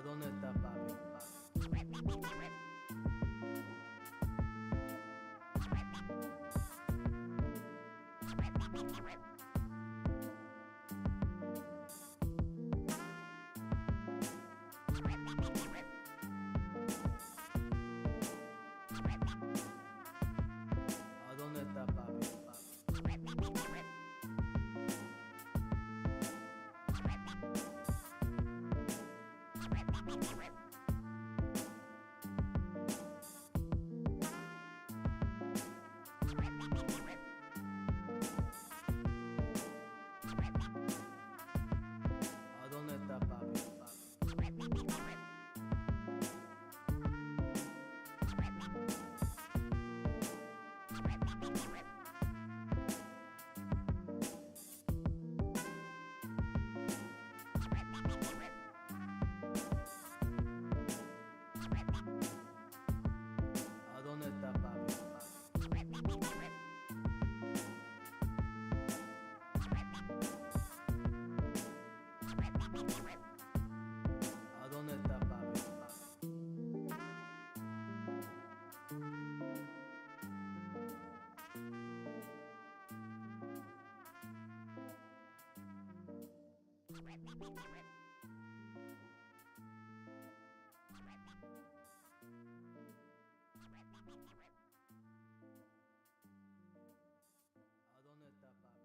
¿A dónde está papi? ¿A dónde está papi? ¿A dónde está papi? ¿A dónde está papi? ¿A dónde está papi? ¿A dónde está papi?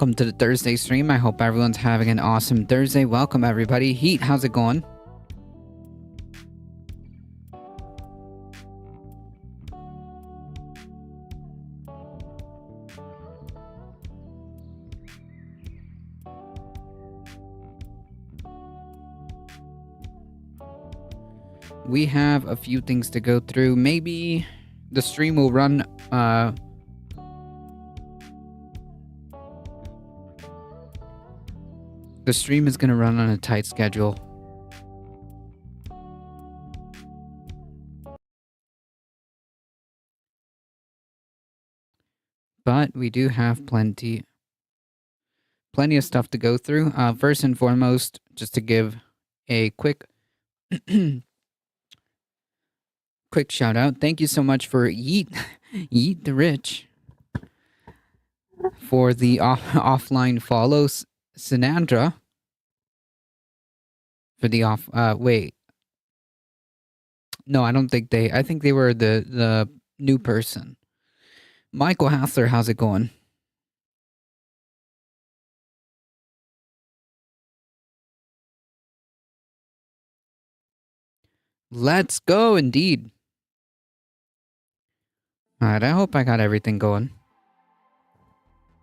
Welcome to the Thursday stream. I hope everyone's having an awesome Thursday. Welcome, everybody. Heat, how's it going? We have a few things to go through. Maybe the stream will run the stream is going to run on a tight schedule. but we do have plenty of stuff to go through. First and foremost, just to give a quick quick shout out. Thank you so much for Yeet the Rich for the offline follow. Sinandra for the wait. No, I don't think I think they were the new person. Michael Hassler, how's it going? Let's go, indeed. Alright, I hope I got everything going.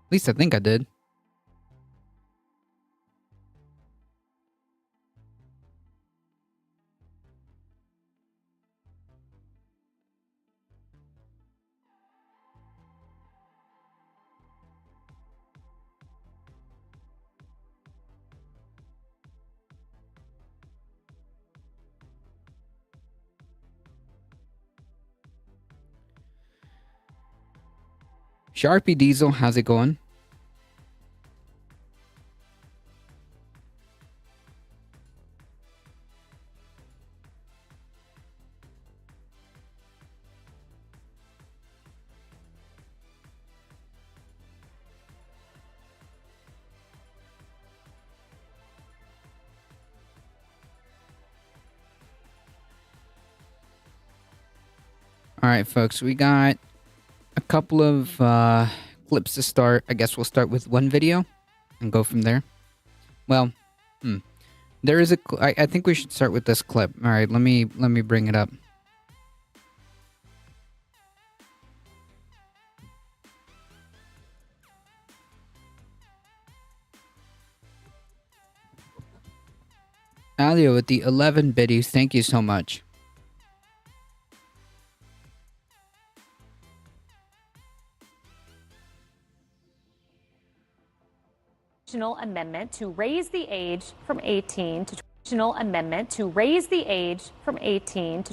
At least I think I did. Sharpie Diesel, how's it going? Alright, folks, we got a couple of clips to start. I guess we'll start with one video and go from there. Well, there is I think we should start with this clip. Alright, let me bring it up. Alio with the 11 biddies, thank you so much. Amendment to raise the age from 18 to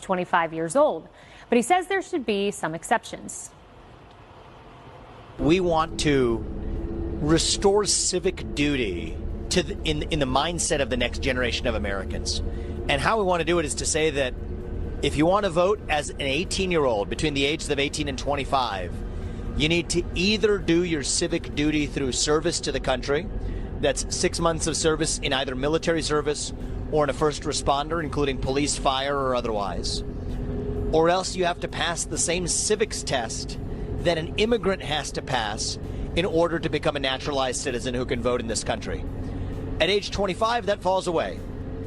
25 years old. But he says there should be some exceptions. We want to restore civic duty to in the mindset of the next generation of Americans. And how we want to do it is to say that if you want to vote as an 18-year-old between the ages of 18 and 25, you need to either do your civic duty through service to the country. That's 6 months of service in either military service or in a first responder, including police, fire, or otherwise. Or else you have to pass the same civics test that an immigrant has to pass in order to become a naturalized citizen who can vote in this country. At age 25, that falls away.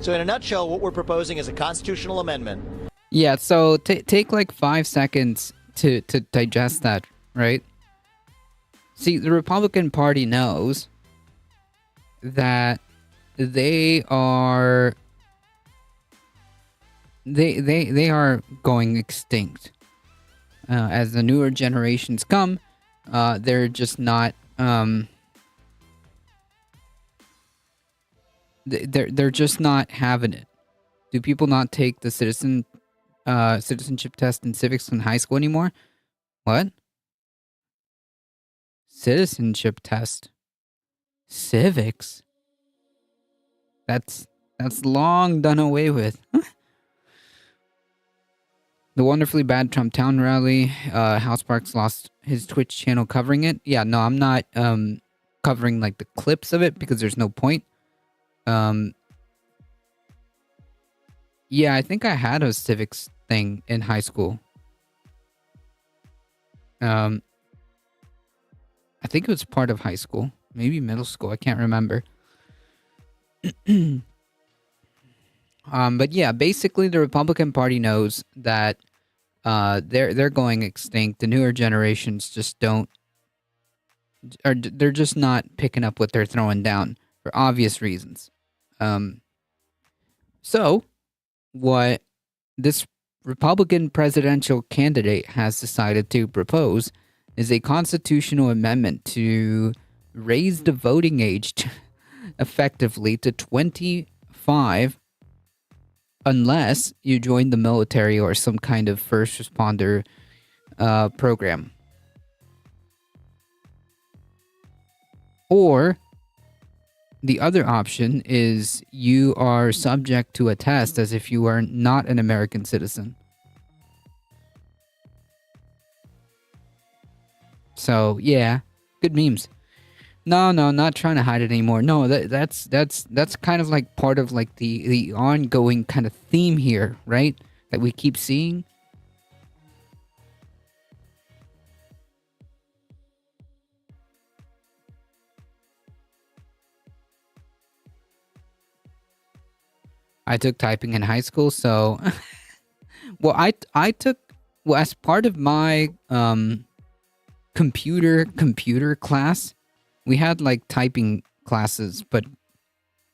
So in a nutshell, what we're proposing is a constitutional amendment. Yeah, so take like 5 seconds to digest that, right? See, the Republican Party knows that they are going extinct. As the newer generations come, they're just not they're just not having it. Do people not take the citizenship test in civics in high school anymore? What? Citizenship test? Civics? That's long done away with. The wonderfully bad Trump town rally. House Parks lost his Twitch channel covering it. Yeah, no, I'm not covering like the clips of it because there's no point. Yeah, I think I had a civics thing in high school. I think it was part of high school, maybe middle school. I can't remember. But yeah, basically the Republican Party knows that they're going extinct. The newer generations just don't, or they're just not picking up what they're throwing down for obvious reasons. So what this Republican presidential candidate has decided to propose is a constitutional amendment to raise the voting age effectively to 25 unless you join the military or some kind of first responder program. Or the other option is you are subject to a test as if you are not an American citizen. So, yeah, good memes. No, not trying to hide it anymore. No, that's kind of like part of like the ongoing kind of theme here, right? That we keep seeing. I took typing in high school, so well, I took, well, as part of my computer class, we had like typing classes, but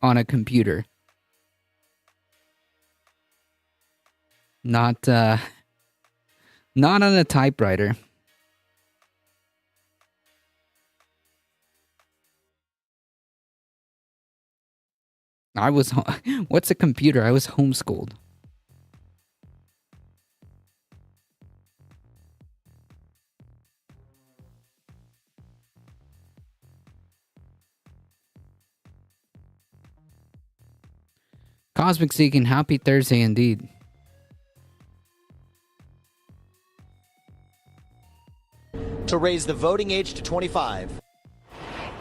on a computer, not on a typewriter. I was what's a computer? I was homeschooled. Cosmic Seeking, happy Thursday indeed. To raise the voting age to 25.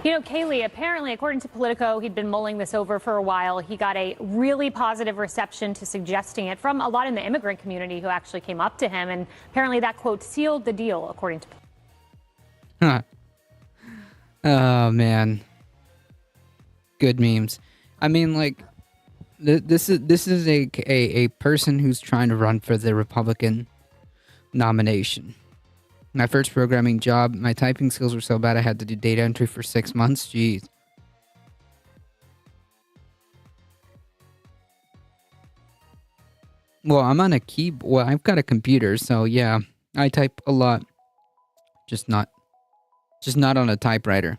You know, Kaylee, apparently, according to Politico, he'd been mulling this over for a while. He got a really positive reception to suggesting it from a lot in the immigrant community who actually came up to him. And apparently that, quote, sealed the deal, according to Huh. Oh, man. Good memes. I mean, like, this is a person who's trying to run for the Republican nomination. My first programming job, my typing skills were so bad I had to do data entry for 6 months. Jeez. Well, I'm on a well, I've got a computer, so yeah, I type a lot. Just not on a typewriter.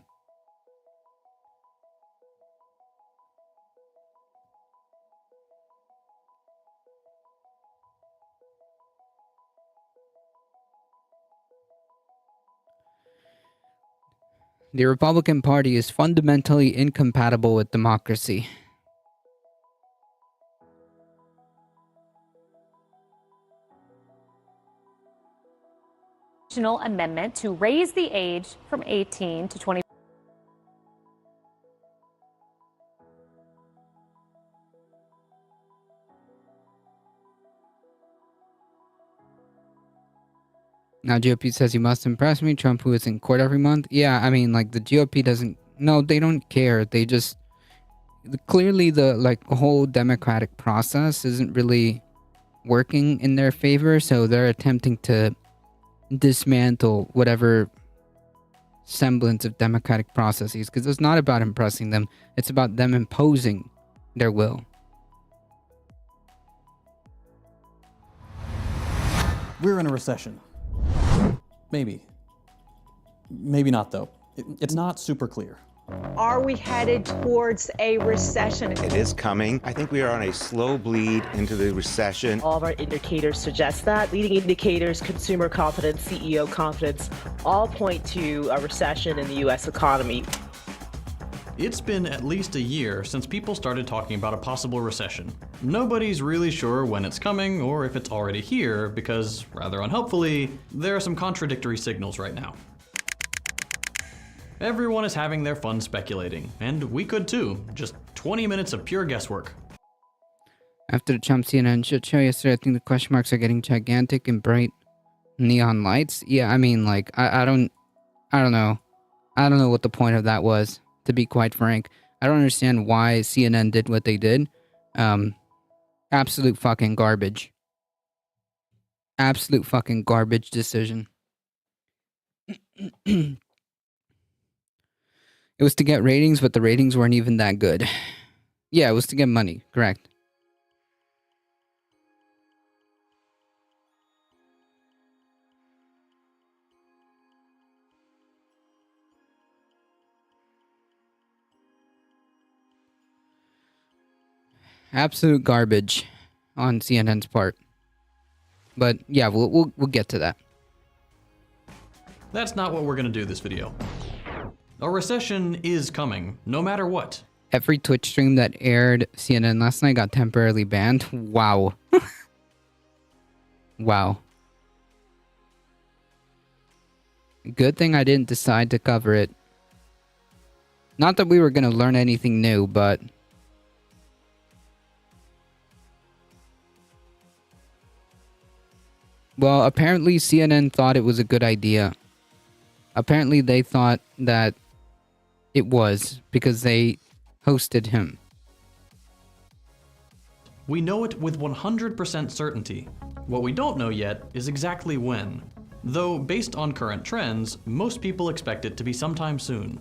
The Republican Party is fundamentally incompatible with democracy. amendment to raise the age from 18 to 20. Now GOP says he must impress me. Trump, who is in court every month. Yeah, I mean, like, the GOP doesn't... No, they don't care. They just... Clearly, the whole democratic process isn't really working in their favor, so they're attempting to dismantle whatever semblance of democratic processes, because it's not about impressing them. It's about them imposing their will. We're in a recession. Maybe. Maybe not, though. It's not super clear. Are we headed towards a recession? It is coming. I think we are on a slow bleed into the recession. All of our indicators suggest that. Leading indicators, consumer confidence, CEO confidence, all point to a recession in the U.S. economy. It's been at least a year since people started talking about a possible recession. Nobody's really sure when it's coming or if it's already here because, rather unhelpfully, there are some contradictory signals right now. Everyone is having their fun speculating, and we could too. Just 20 minutes of pure guesswork. After the Trump CNN shit show yesterday, I think the question marks are getting gigantic and bright neon lights. Yeah, I mean, like, I don't know. I don't know what the point of that was, to be quite frank. I don't understand why CNN did what they did. Absolute fucking garbage. Absolute fucking garbage decision. It was to get ratings, but the ratings weren't even that good. Yeah, it was to get money, correct. Absolute garbage on CNN's part. But yeah, we'll get to that. That's not what we're gonna do this video. A recession is coming, no matter what. Every Twitch stream that aired CNN last night got temporarily banned. Wow. Wow. Good thing I didn't decide to cover it. Not that we were going to learn anything new, but... Well, apparently CNN thought it was a good idea. Apparently they thought that it was, because they hosted him. We know it with 100% certainty. What we don't know yet is exactly when. Though, based on current trends, most people expect it to be sometime soon.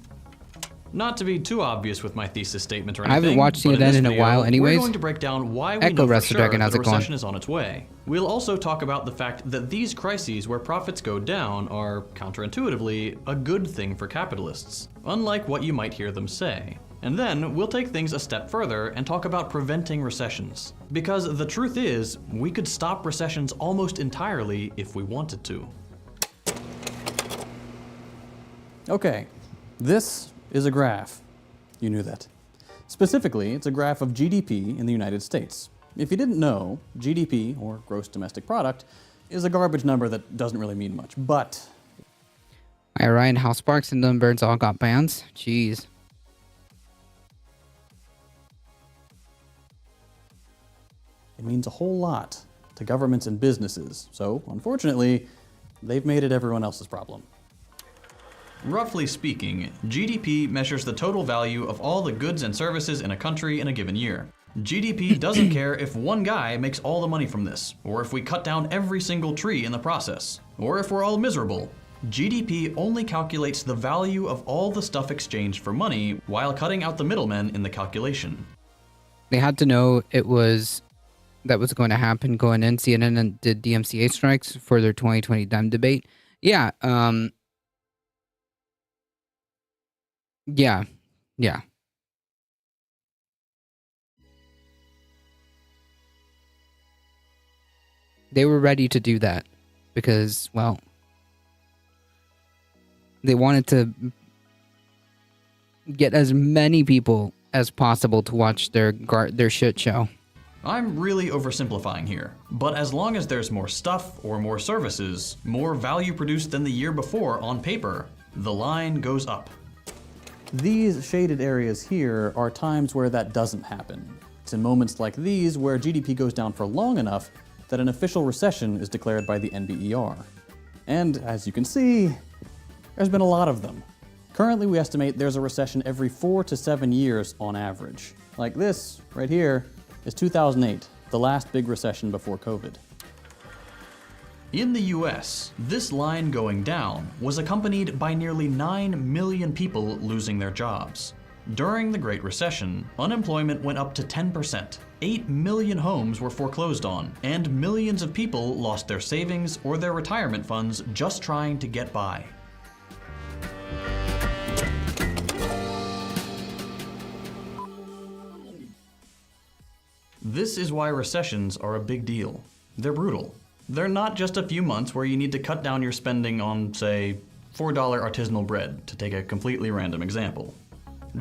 Not to be too obvious with my thesis statement or anything, I haven't watched but CNN in a video, while anyways. We're going to break down why we Echo know for Rest sure Dragon, that how's the it going? recession is on its way. We'll also talk about the fact that these crises where profits go down are, counterintuitively, a good thing for capitalists, unlike what you might hear them say. And then we'll take things a step further and talk about preventing recessions. Because the truth is, we could stop recessions almost entirely if we wanted to. Okay, this is a graph. You knew that. Specifically, it's a graph of GDP in the United States. If you didn't know, GDP, or gross domestic product, is a garbage number that doesn't really mean much, but... Ryan, House Sparks and Dunbirds all got bans? Jeez. it means a whole lot to governments and businesses. So, unfortunately, they've made it everyone else's problem. Roughly speaking, GDP measures the total value of all the goods and services in a country in a given year. GDP doesn't care if one guy makes all the money from this, or if we cut down every single tree in the process, or if we're all miserable. GDP only calculates the value of all the stuff exchanged for money while cutting out the middlemen in the calculation. They had to know that was going to happen going in. CNN did DMCA strikes for their 2020 Dem debate. Yeah, Yeah. They were ready to do that because, well, they wanted to get as many people as possible to watch their shit show. I'm really oversimplifying here, but as long as there's more stuff or more services, more value produced than the year before on paper, the line goes up. These shaded areas here are times where that doesn't happen. It's in moments like these where GDP goes down for long enough that an official recession is declared by the NBER. And as you can see, there's been a lot of them. Currently, we estimate there's a recession every 4 to 7 years on average. Like this, right here, is 2008, the last big recession before COVID. In the US, this line going down was accompanied by nearly 9 million people losing their jobs. During the Great Recession, unemployment went up to 10%. 8 million homes were foreclosed on, and millions of people lost their savings or their retirement funds just trying to get by. This is why recessions are a big deal. They're brutal. They're not just a few months where you need to cut down your spending on, say, $4 artisanal bread, to take a completely random example.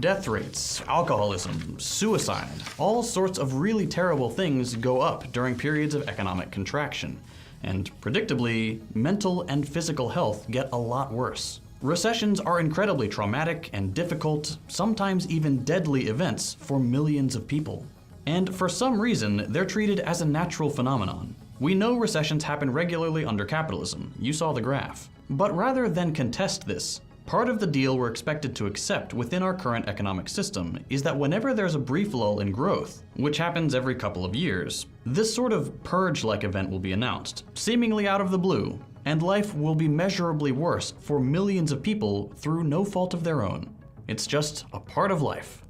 Death rates, alcoholism, suicide, all sorts of really terrible things go up during periods of economic contraction. And predictably, mental and physical health get a lot worse. Recessions are incredibly traumatic and difficult, sometimes even deadly events for millions of people. And for some reason, they're treated as a natural phenomenon. We know recessions happen regularly under capitalism, you saw the graph. But rather than contest this, part of the deal we're expected to accept within our current economic system is that whenever there's a brief lull in growth, which happens every couple of years, this sort of purge-like event will be announced, seemingly out of the blue, and life will be measurably worse for millions of people through no fault of their own. It's just a part of life.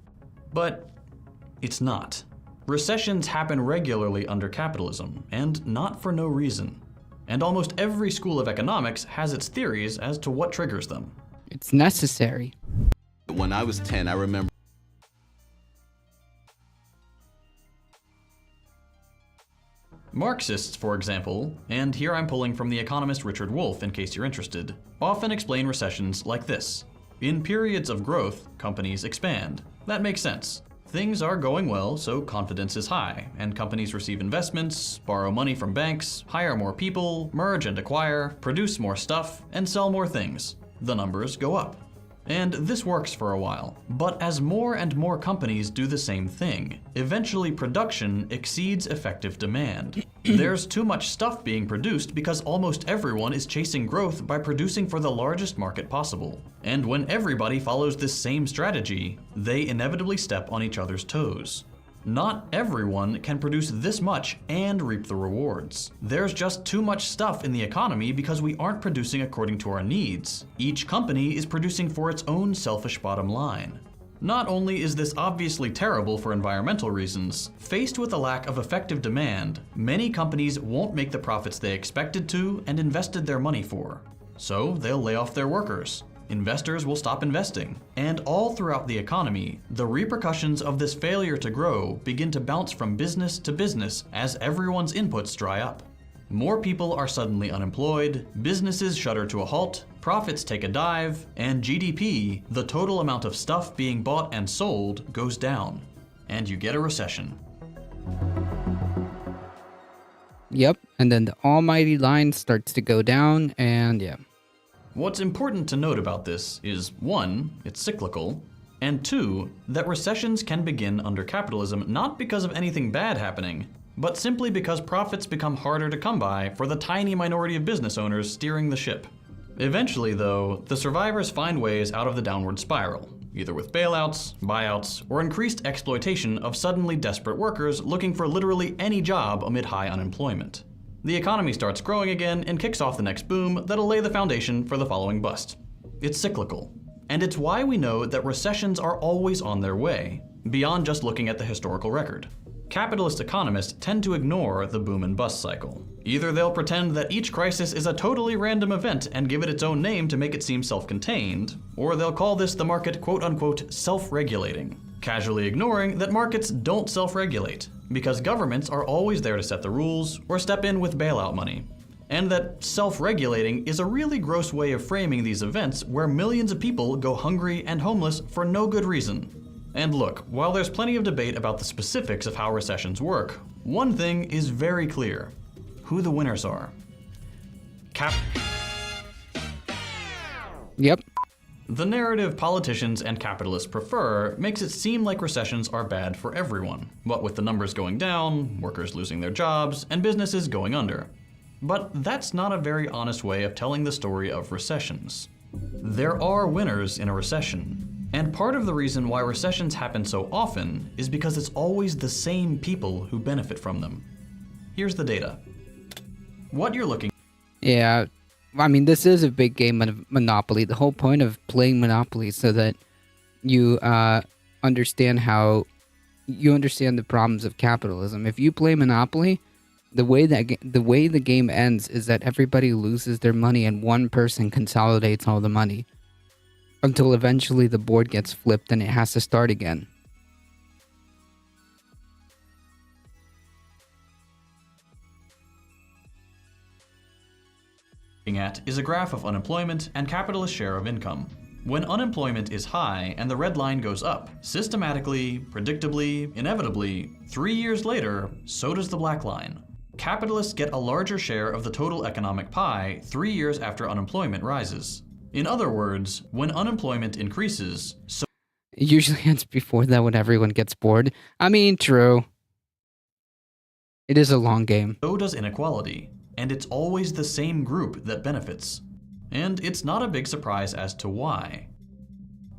But it's not. Recessions happen regularly under capitalism, and not for no reason. And almost every school of economics has its theories as to what triggers them. It's necessary. When I was 10, I remember Marxists, for example, and here I'm pulling from the economist Richard Wolff in case you're interested, often explain recessions like this. In periods of growth, companies expand. That makes sense. Things are going well, so confidence is high, and companies receive investments, borrow money from banks, hire more people, merge and acquire, produce more stuff, and sell more things. The numbers go up. And this works for a while. But as more and more companies do the same thing, eventually production exceeds effective demand. There's too much stuff being produced because almost everyone is chasing growth by producing for the largest market possible. And when everybody follows this same strategy, they inevitably step on each other's toes. Not everyone can produce this much and reap the rewards. There's just too much stuff in the economy because we aren't producing according to our needs. Each company is producing for its own selfish bottom line. Not only is this obviously terrible for environmental reasons, faced with a lack of effective demand, many companies won't make the profits they expected to and invested their money for. So they'll lay off their workers. Investors will stop investing. And all throughout the economy, the repercussions of this failure to grow begin to bounce from business to business as everyone's inputs dry up. More people are suddenly unemployed, businesses shutter to a halt, profits take a dive, and GDP, the total amount of stuff being bought and sold, goes down. And you get a recession. Yep, and then the almighty line starts to go down, and yeah. What's important to note about this is 1, it's cyclical, and 2, that recessions can begin under capitalism not because of anything bad happening, but simply because profits become harder to come by for the tiny minority of business owners steering the ship. Eventually, though, the survivors find ways out of the downward spiral, either with bailouts, buyouts, or increased exploitation of suddenly desperate workers looking for literally any job amid high unemployment. The economy starts growing again and kicks off the next boom that'll lay the foundation for the following bust. It's cyclical. And it's why we know that recessions are always on their way, beyond just looking at the historical record. Capitalist economists tend to ignore the boom and bust cycle. Either they'll pretend that each crisis is a totally random event and give it its own name to make it seem self-contained, or they'll call this the market quote-unquote self-regulating, casually ignoring that markets don't self-regulate, because governments are always there to set the rules or step in with bailout money. And that self-regulating is a really gross way of framing these events where millions of people go hungry and homeless for no good reason. And look, while there's plenty of debate about the specifics of how recessions work, one thing is very clear: who the winners are. Yep. The narrative politicians and capitalists prefer makes it seem like recessions are bad for everyone, what with the numbers going down, workers losing their jobs, and businesses going under. But that's not a very honest way of telling the story of recessions. There are winners in a recession, and part of the reason why recessions happen so often is because it's always the same people who benefit from them. Here's the data. What you're looking Yeah, I mean, this is a big game of Monopoly. The whole point of playing Monopoly is so that you understand the problems of capitalism. If you play Monopoly, the way the game ends is that everybody loses their money and one person consolidates all the money until eventually the board gets flipped and it has to start again. at is a graph of unemployment and capitalist share of income. When unemployment is high and the red line goes up, systematically, predictably, inevitably, 3 years later, so does the black line. Capitalists get a larger share of the total economic pie 3 years after unemployment rises. In other words, when unemployment increases, so it usually ends before that when everyone gets bored. I mean, true. It is a long game. So does inequality, and it's always the same group that benefits. And it's not a big surprise as to why.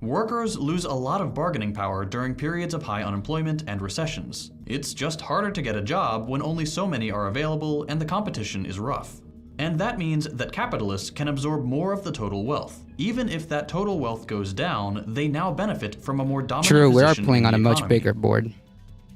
Workers lose a lot of bargaining power during periods of high unemployment and recessions. It's just harder to get a job when only so many are available and the competition is rough. And that means that capitalists can absorb more of the total wealth. Even if that total wealth goes down, they now benefit from a more dominant True, we are position playing in on the a much economy. bigger board.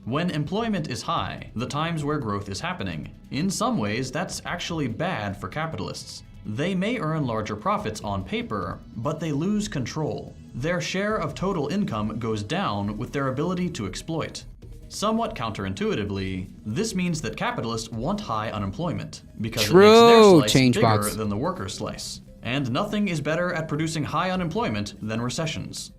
When employment is high, the times where growth is happening, in some ways that's actually bad for capitalists. They may earn larger profits on paper, but they lose control. Their share of total income goes down with their ability to exploit. Somewhat counterintuitively, this means that capitalists want high unemployment because it makes their slice bigger than the worker's slice. and nothing is better at producing high unemployment than recessions.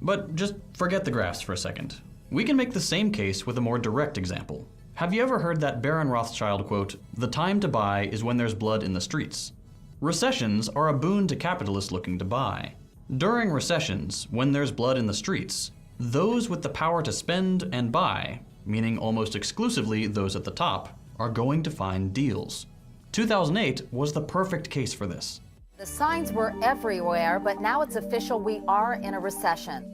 But just forget the graphs for a second. We can make the same case with a more direct example. Have you ever heard that Baron Rothschild quote, "The time to buy is when there's blood in the streets"? Recessions are a boon to capitalists looking to buy. During recessions, when there's blood in the streets, those with the power to spend and buy, meaning almost exclusively those at the top, are going to find deals. 2008 was the perfect case for this. The signs were everywhere, but now it's official, we are in a recession.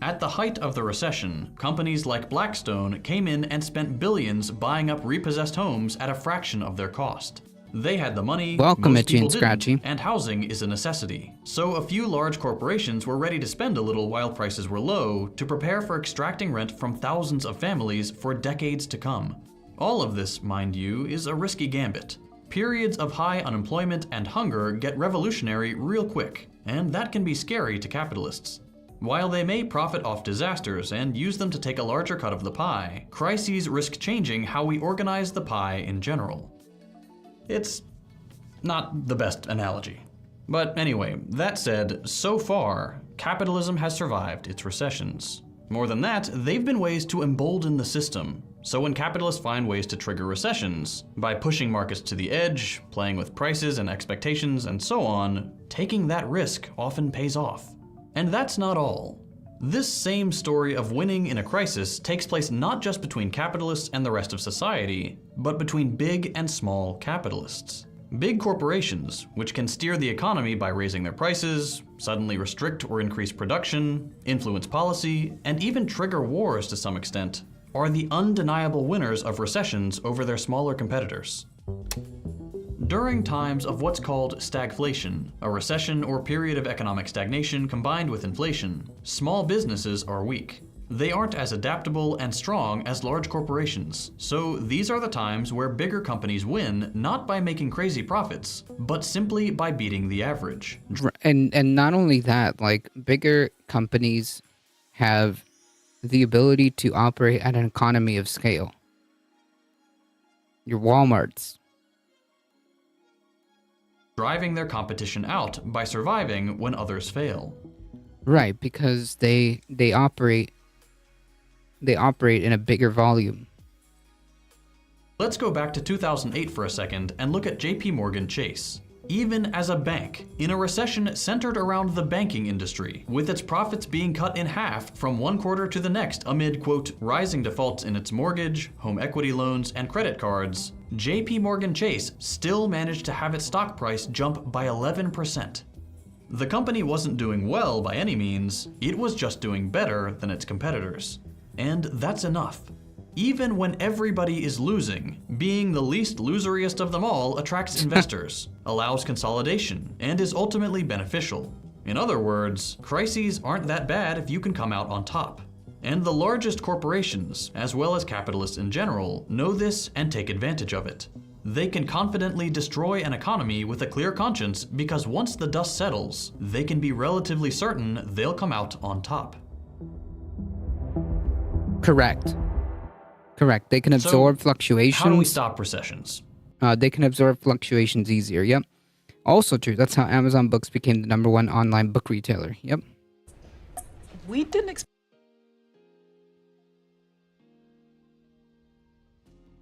At the height of the recession, companies like Blackstone came in and spent billions buying up repossessed homes at a fraction of their cost. They had the money, Welcome, most Itchy and people didn't, Scratchy. and housing is a necessity. So a few large corporations were ready to spend a little while prices were low to prepare for extracting rent from thousands of families for decades to come. All of this, mind you, is a risky gambit. Periods of high unemployment and hunger get revolutionary real quick, and that can be scary to capitalists. While they may profit off disasters and use them to take a larger cut of the pie, crises risk changing how we organize the pie in general. It's not the best analogy. But anyway, that said, so far, capitalism has survived its recessions. More than that, they've been ways to embolden the system. So when capitalists find ways to trigger recessions, by pushing markets to the edge, playing with prices and expectations and so on, taking that risk often pays off. And that's not all. This same story of winning in a crisis takes place not just between capitalists and the rest of society, but between big and small capitalists. Big corporations, which can steer the economy by raising their prices, suddenly restrict or increase production, influence policy, and even trigger wars to some extent, are the undeniable winners of recessions over their smaller competitors. During times of what's called stagflation, a recession or period of economic stagnation combined with inflation, small businesses are weak. They aren't as adaptable and strong as large corporations, so these are the times where bigger companies win not by making crazy profits, but simply by beating the average. And not only that, like bigger companies have the ability to operate at an economy of scale. Your Walmarts. Driving their competition out by surviving when others fail. Right, because they operate in a bigger volume. Let's go back to 2008 for a second and look at JP Morgan Chase. Even as a bank, in a recession centered around the banking industry, with its profits being cut in half from one quarter to the next amid, quote, rising defaults in its mortgage, home equity loans, and credit cards, JP Morgan Chase still managed to have its stock price jump by 11%. The company wasn't doing well by any means, it was just doing better than its competitors. And that's enough. Even when everybody is losing, being the least loseriest of them all attracts investors, allows consolidation, and is ultimately beneficial. In other words, crises aren't that bad if you can come out on top. And the largest corporations, as well as capitalists in general, know this and take advantage of it. They can confidently destroy an economy with a clear conscience because once the dust settles, they can be relatively certain they'll come out on top. Correct. They can absorb fluctuations. How do we stop recessions? They can absorb fluctuations easier. Yep. Also true. That's how Amazon Books became the #1 online book retailer. Yep. We didn't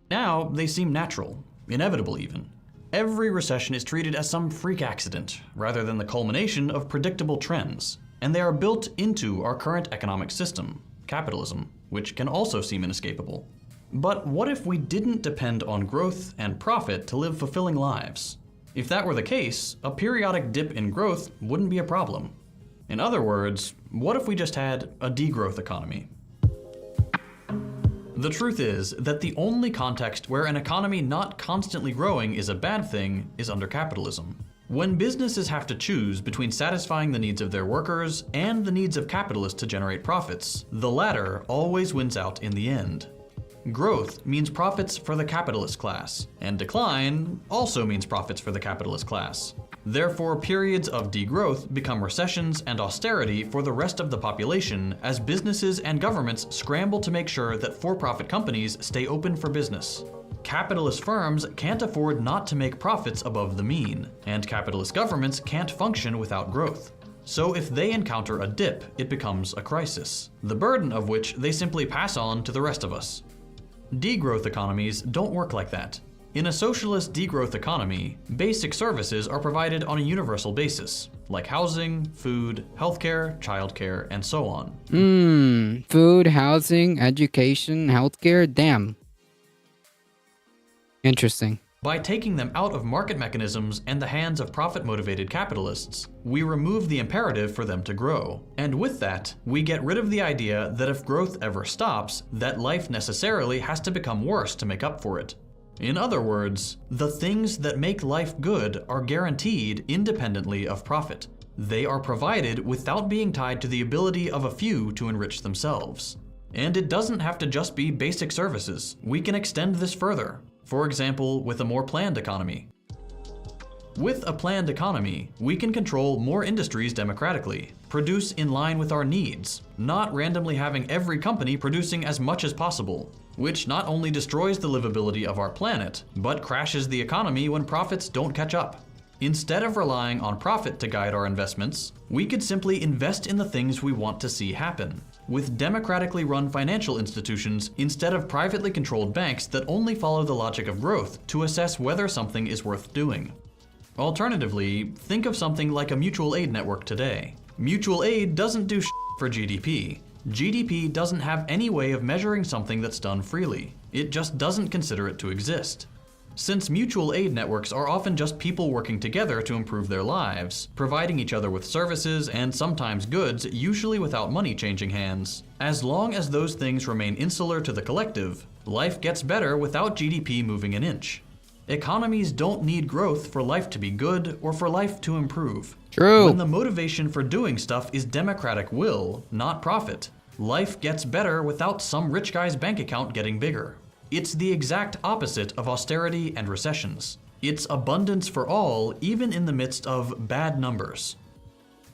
Now they seem natural, inevitable even. Every recession is treated as some freak accident, rather than the culmination of predictable trends, and they are built into our current economic system, capitalism, which can also seem inescapable. But what if we didn't depend on growth and profit to live fulfilling lives? If that were the case, a periodic dip in growth wouldn't be a problem. In other words, what if we just had a degrowth economy? The truth is that the only context where an economy not constantly growing is a bad thing is under capitalism. When businesses have to choose between satisfying the needs of their workers and the needs of capitalists to generate profits, the latter always wins out in the end. Growth means profits for the capitalist class, and decline also means profits for the capitalist class. Therefore, periods of degrowth become recessions and austerity for the rest of the population as businesses and governments scramble to make sure that for-profit companies stay open for business. Capitalist firms can't afford not to make profits above the mean, and capitalist governments can't function without growth. So if they encounter a dip, it becomes a crisis, the burden of which they simply pass on to the rest of us. Degrowth economies don't work like that. In a socialist degrowth economy, basic services are provided on a universal basis, like housing, food, healthcare, childcare, and so on. Food, housing, education, healthcare, damn. Interesting. By taking them out of market mechanisms and the hands of profit-motivated capitalists, we remove the imperative for them to grow. And with that, we get rid of the idea that if growth ever stops, that life necessarily has to become worse to make up for it. In other words, the things that make life good are guaranteed independently of profit. They are provided without being tied to the ability of a few to enrich themselves. And it doesn't have to just be basic services. We can extend this further. For example, with a more planned economy. With a planned economy, we can control more industries democratically, produce in line with our needs, not randomly having every company producing as much as possible, which not only destroys the livability of our planet, but crashes the economy when profits don't catch up. Instead of relying on profit to guide our investments, we could simply invest in the things we want to see happen, with democratically run financial institutions instead of privately controlled banks that only follow the logic of growth to assess whether something is worth doing. Alternatively, think of something like a mutual aid network today. Mutual aid doesn't do for GDP. GDP doesn't have any way of measuring something that's done freely. It just doesn't consider it to exist. Since mutual aid networks are often just people working together to improve their lives, providing each other with services and sometimes goods, usually without money changing hands, as long as those things remain insular to the collective, life gets better without GDP moving an inch. Economies don't need growth for life to be good or for life to improve. True. When the motivation for doing stuff is democratic will, not profit, life gets better without some rich guy's bank account getting bigger. It's the exact opposite of austerity and recessions. It's abundance for all, even in the midst of bad numbers.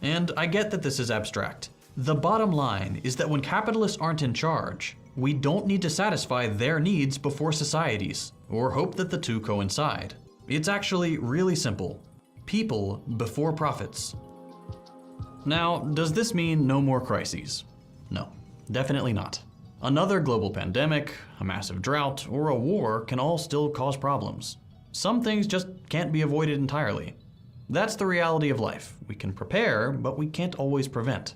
And I get that this is abstract. The bottom line is that when capitalists aren't in charge, we don't need to satisfy their needs before societies, or hope that the two coincide. It's actually really simple. People before profits. Now, does this mean no more crises? No, definitely not. Another global pandemic, a massive drought, or a war can all still cause problems. Some things just can't be avoided entirely. That's the reality of life. We can prepare, but we can't always prevent.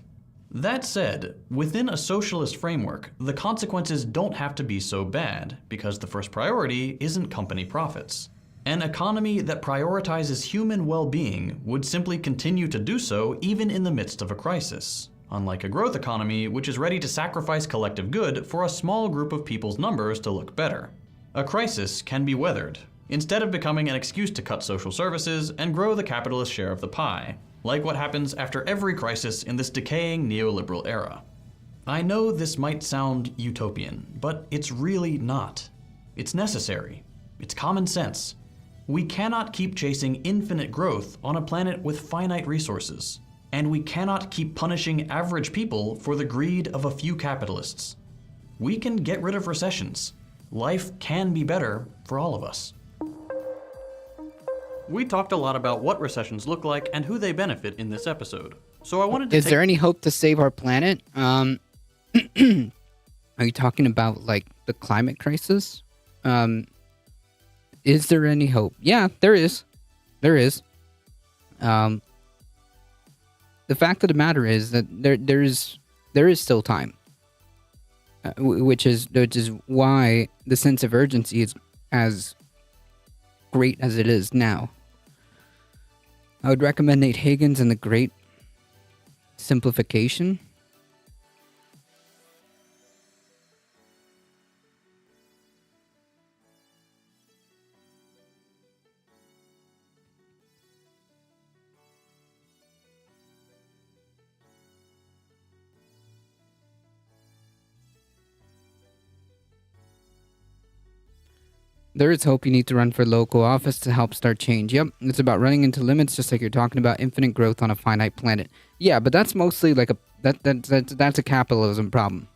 That said, within a socialist framework, the consequences don't have to be so bad, because the first priority isn't company profits. An economy that prioritizes human well-being would simply continue to do so even in the midst of a crisis. Unlike a growth economy, which is ready to sacrifice collective good for a small group of people's numbers to look better. A crisis can be weathered, instead of becoming an excuse to cut social services and grow the capitalist share of the pie, like what happens after every crisis in this decaying neoliberal era. I know this might sound utopian, but it's really not. It's necessary. It's common sense. We cannot keep chasing infinite growth on a planet with finite resources. And we cannot keep punishing average people for the greed of a few capitalists. We can get rid of recessions. Life can be better for all of us. We talked a lot about what recessions look like and who they benefit in this episode. So I wanted to Is there any hope to save our planet? Are you talking about like the climate crisis? Is there any hope? Yeah, there is. There is. The fact of the matter is that there is still time, which is why the sense of urgency is as great as it is now. I would recommend Nate Higgins and The Great Simplification. There is hope. You need to run for local office to help start change. Yep, it's about running into limits, just like you're talking about infinite growth on a finite planet. Yeah, but that's mostly like that's a capitalism problem.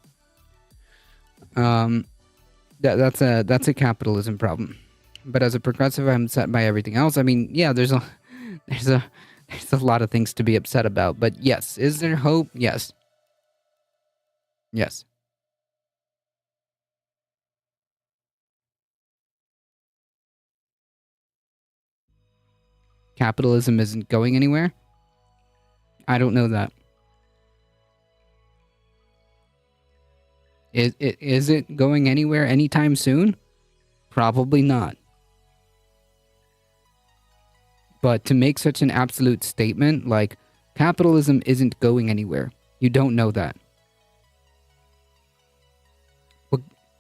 That's a capitalism problem. But as a progressive, I'm upset by everything else. I mean, yeah, there's a lot of things to be upset about. But yes, is there hope? Yes. Yes. Capitalism isn't going anywhere? I don't know that. Is it going anywhere anytime soon? Probably not. But to make such an absolute statement like capitalism isn't going anywhere, you don't know that.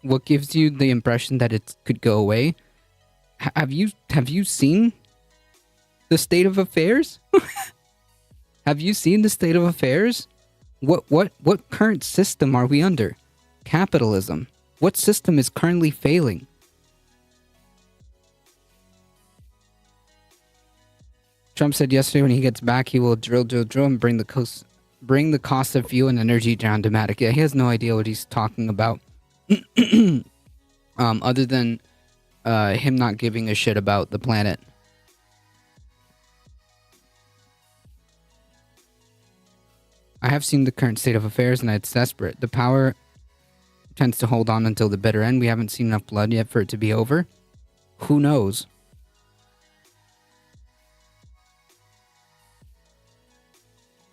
What gives you the impression that it could go away? Have you seen the state of affairs? Have you seen the state of affairs? What current system are we under? Capitalism. What system is currently failing? Trump said yesterday when he gets back, he will drill, and bring the cost of fuel and energy down dramatically. Yeah, he has no idea what he's talking about. Other than him not giving a shit about the planet. I have seen the current state of affairs and it's desperate. The power tends to hold on until the bitter end. We haven't seen enough blood yet for it to be over. Who knows?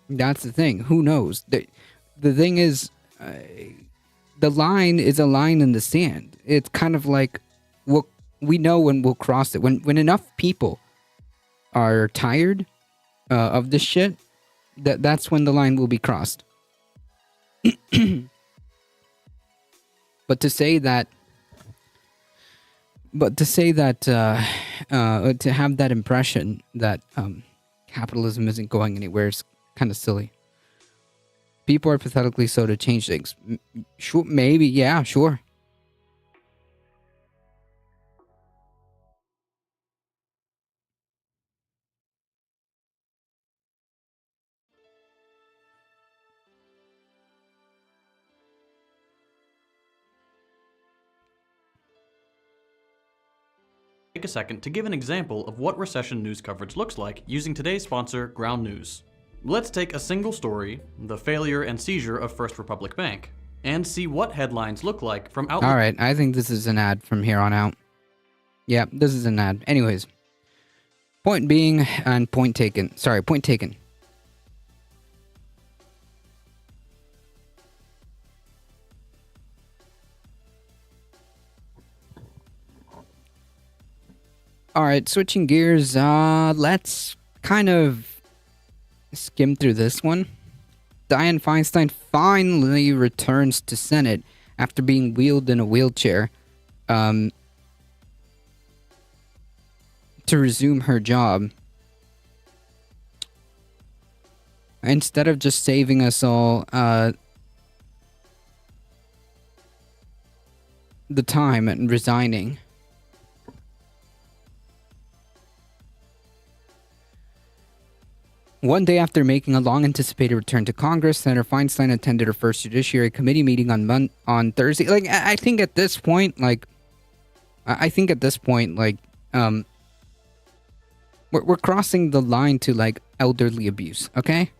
That's the thing. Who knows? The thing is, the line is a line in the sand. It's kind of like, we know when we'll cross it. When enough people are tired of this shit, that's when the line will be crossed. But to say that to have that impression that capitalism isn't going anywhere is kind of silly. People are pathetically slow to change things. Sure, maybe, yeah, sure. Take a second to give an example of what recession news coverage looks like using today's sponsor, Ground News. Let's take a single story, the failure and seizure of First Republic Bank, and see what headlines look like from Outlook. Alright, I think this is an ad from here on out. Yeah, this is an ad. Anyways. Point being, and point taken. Sorry, point taken. Alright, switching gears, let's kind of skim through this one. Dianne Feinstein finally returns to Senate after being wheeled in a wheelchair to resume her job. Instead of just saving us all the time and resigning. One day after making a long-anticipated return to Congress, Senator Feinstein attended her first Judiciary Committee meeting on Thursday. Like, I think at this point, we're crossing the line to like elderly abuse. Okay.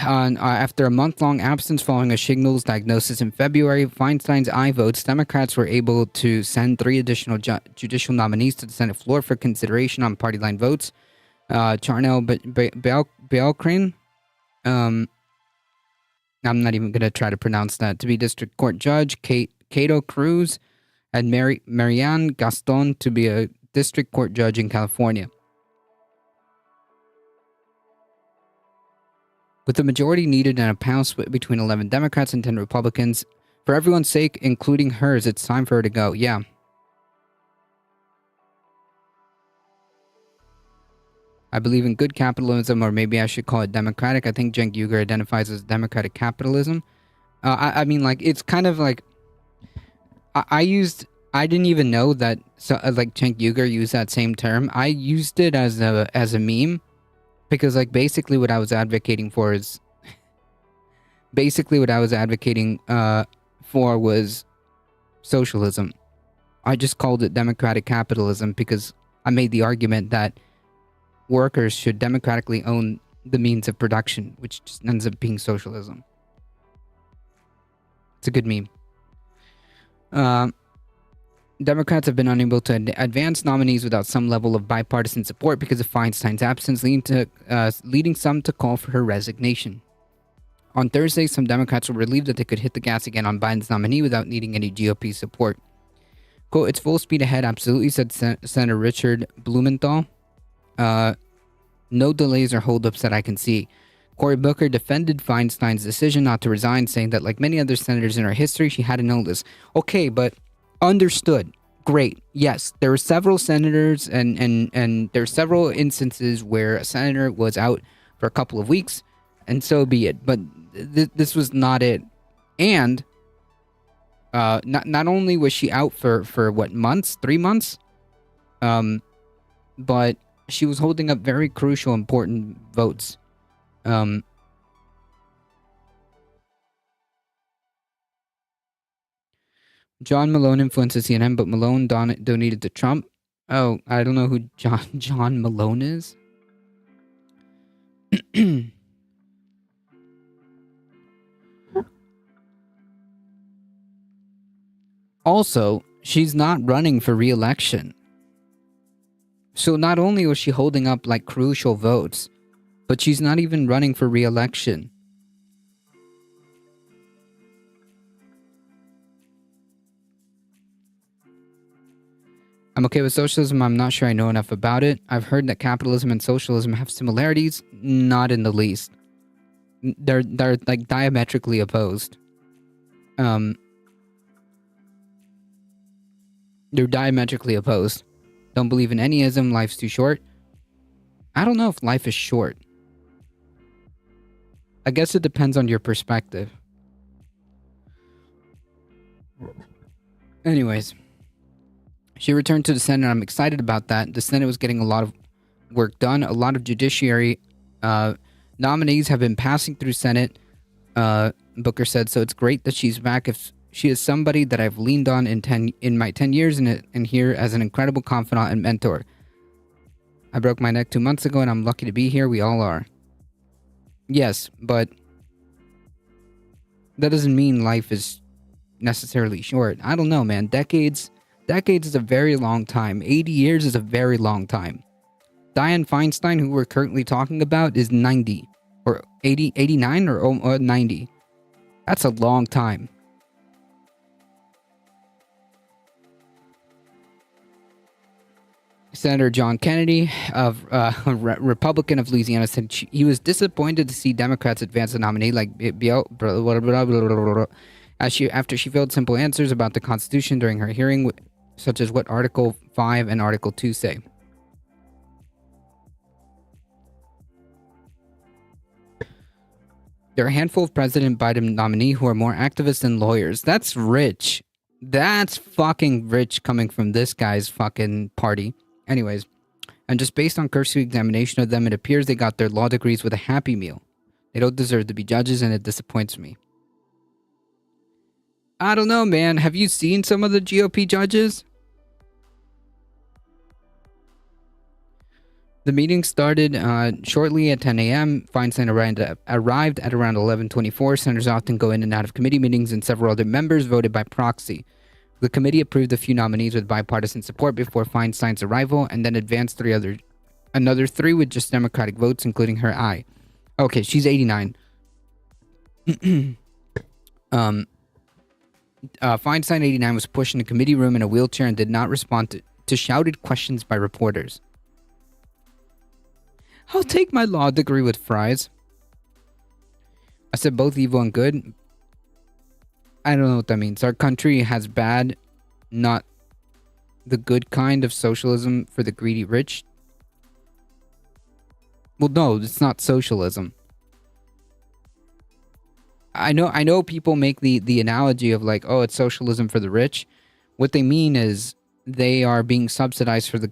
After a month-long absence following a shingles diagnosis in February, Feinstein's aye votes, Democrats were able to send 3 additional judicial nominees to the Senate floor for consideration on party line votes. Charnel Belcrin, I'm not even going to try to pronounce that, to be district court judge, Cato Cruz, and Marianne Gaston to be a district court judge in California. With the majority needed in a panel split between 11 Democrats and 10 Republicans, for everyone's sake, including hers, it's time for her to go. Yeah. I believe in good capitalism, or maybe I should call it democratic. I think Cenk Uygur identifies as democratic capitalism. I mean, like, it's kind of like... I didn't even know that, like, Cenk Uygur used that same term. I used it as a meme. Because like basically what I was advocating for is for was socialism. I just called it democratic capitalism because I made the argument that workers should democratically own the means of production, which just ends up being socialism. It's a good meme. Democrats have been unable to advance nominees without some level of bipartisan support because of Feinstein's absence, leading some to call for her resignation. On Thursday, some Democrats were relieved that they could hit the gas again on Biden's nominee without needing any GOP support. Quote, "It's full speed ahead, absolutely," said Senator Richard Blumenthal. "No delays or holdups that I can see." Cory Booker defended Feinstein's decision not to resign, saying that like many other senators in our history, she had an illness. Okay, but understood. Great. Yes, there were several senators and there are several instances where a senator was out for a couple of weeks, and so be it. But this was not it. And not only was she out for what, months? 3 months? But she was holding up very crucial, important votes. John Malone influences CNN, but Malone donated to Trump. Oh, I don't know who John Malone is. Also, she's not running for re-election. So not only was she holding up like crucial votes, but she's not even running for re-election. I'm okay with socialism. I'm not sure I know enough about it. I've heard that capitalism and socialism have similarities. Not in the least. They're like diametrically opposed. They're diametrically opposed. Don't believe in any ism. Life's too short. I don't know if life is short. I guess it depends on your perspective. Anyways, she returned to the Senate. I'm excited about that. The Senate was getting a lot of work done. A lot of judiciary nominees have been passing through Senate, Booker said, so it's great that she's back. If she is somebody that I've leaned on in my 10 years and here as an incredible confidant and mentor. I broke my neck 2 months ago and I'm lucky to be here. We all are. Yes, but that doesn't mean life is necessarily short. I don't know, man. Decades is a very long time. 80 years is a very long time. Dianne Feinstein, who we're currently talking about, is 90 or 80, 89 or 90. That's a long time. Senator John Kennedy, of Republican of Louisiana, said he was disappointed to see Democrats advance a nominee like after she failed simple answers about the Constitution during her hearing, such as what Article 5 and Article 2 say. There are a handful of President Biden nominees who are more activists than lawyers. That's rich. That's fucking rich coming from this guy's fucking party. Anyways, and just based on cursory examination of them, it appears they got their law degrees with a happy meal. They don't deserve to be judges, and it disappoints me. I don't know, man. Have you seen some of the GOP judges? The meeting started shortly at 10 a.m. Feinstein arrived at around 11:24. Senators often go in and out of committee meetings, and several other members voted by proxy. The committee approved a few nominees with bipartisan support before Feinstein's arrival, and then advanced another three with just Democratic votes, including her eye. Okay, she's 89. Feinstein, 89, was pushed in the committee room in a wheelchair and did not respond to shouted questions by reporters. I'll take my law degree with fries. I said both evil and good. I don't know what that means. Our country has bad, not the good kind of socialism for the greedy rich. Well, no, it's not socialism. I know people make the analogy of like, oh, it's socialism for the rich. What they mean is they are being subsidized for the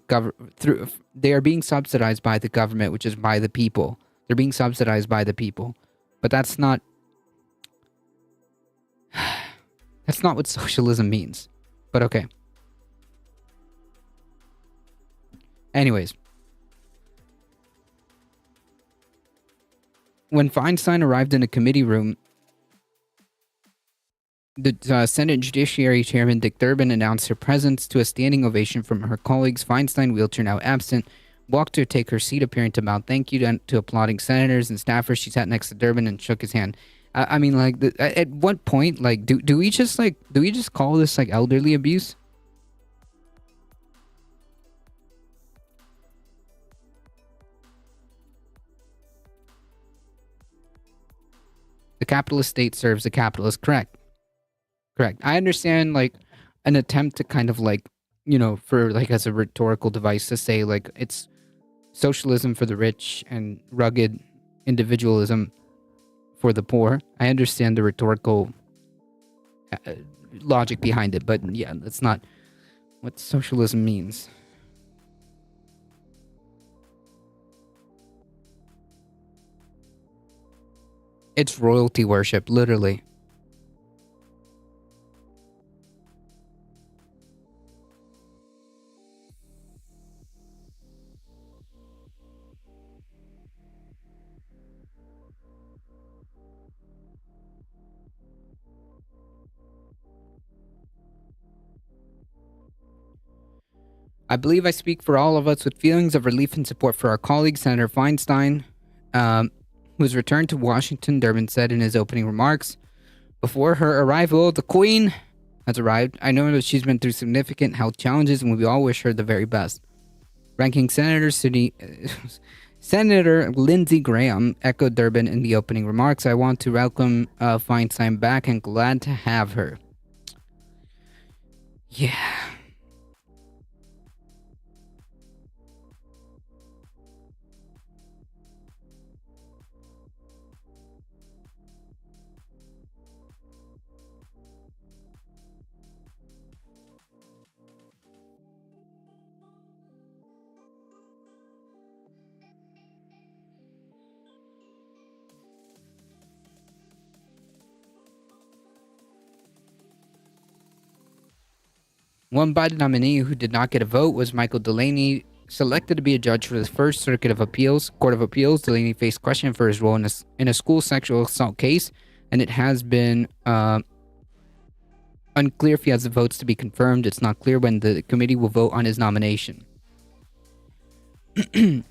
they are being subsidized by the government, which is by the people. They're being subsidized by the people. But that's not what socialism means. But okay. Anyways, when Feinstein arrived in a committee room, the Senate Judiciary Chairman Dick Durbin announced her presence to a standing ovation from her colleagues. Feinstein, wheelchair now absent, walked to take her seat, appearing to mouth thank you to applauding senators and staffers. She sat next to Durbin and shook his hand. I mean, like, at what point, like, do we just call this like elderly abuse? The capitalist state serves the capitalist. Correct. I understand, like, an attempt to kind of, like, for, like, as a rhetorical device to say, like, it's socialism for the rich and rugged individualism for the poor. I understand the rhetorical logic behind it, but yeah, that's not what socialism means. It's royalty worship, literally. I believe I speak for all of us with feelings of relief and support for our colleague, Senator Feinstein, whose return to Washington, Durbin said in his opening remarks. Before her arrival, the Queen has arrived. I know that she's been through significant health challenges, and we all wish her the very best. Ranking Senator Senator Lindsey Graham echoed Durbin in the opening remarks. I want to welcome Feinstein back and glad to have her. Yeah. One Biden nominee who did not get a vote was Michael Delaney, selected to be a judge for the First Circuit of Appeals, Court of Appeals. Delaney faced question for his role in a school sexual assault case, and it has been unclear if he has the votes to be confirmed. It's not clear when the committee will vote on his nomination. The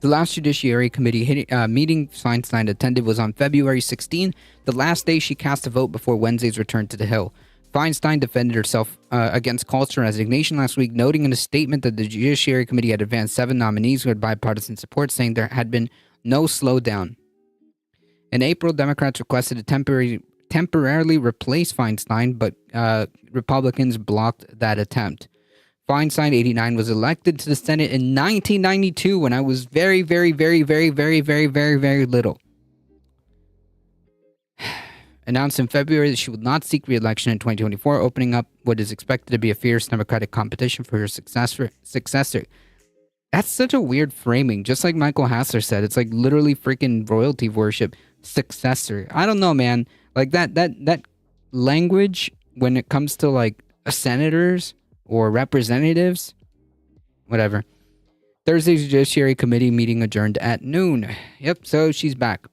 last Judiciary Committee meeting Feinstein attended was on February 16, the last day she cast a vote before Wednesday's return to the Hill. Feinstein defended herself against calls for resignation last week, noting in a statement that the Judiciary Committee had advanced 7 nominees who had bipartisan support, saying there had been no slowdown. In April, Democrats requested to temporarily replace Feinstein, but Republicans blocked that attempt. Feinstein, 89, was elected to the Senate in 1992 when I was very, very, very, very, very, very, very, very little. Announced in February that she would not seek re-election in 2024, opening up what is expected to be a fierce Democratic competition for her successor. That's such a weird framing. Just like Michael Hassler said, it's like literally freaking royalty worship. Successor. I don't know, man. Like that language when it comes to like senators or representatives, whatever. Thursday's Judiciary Committee meeting adjourned at noon. Yep, so she's back.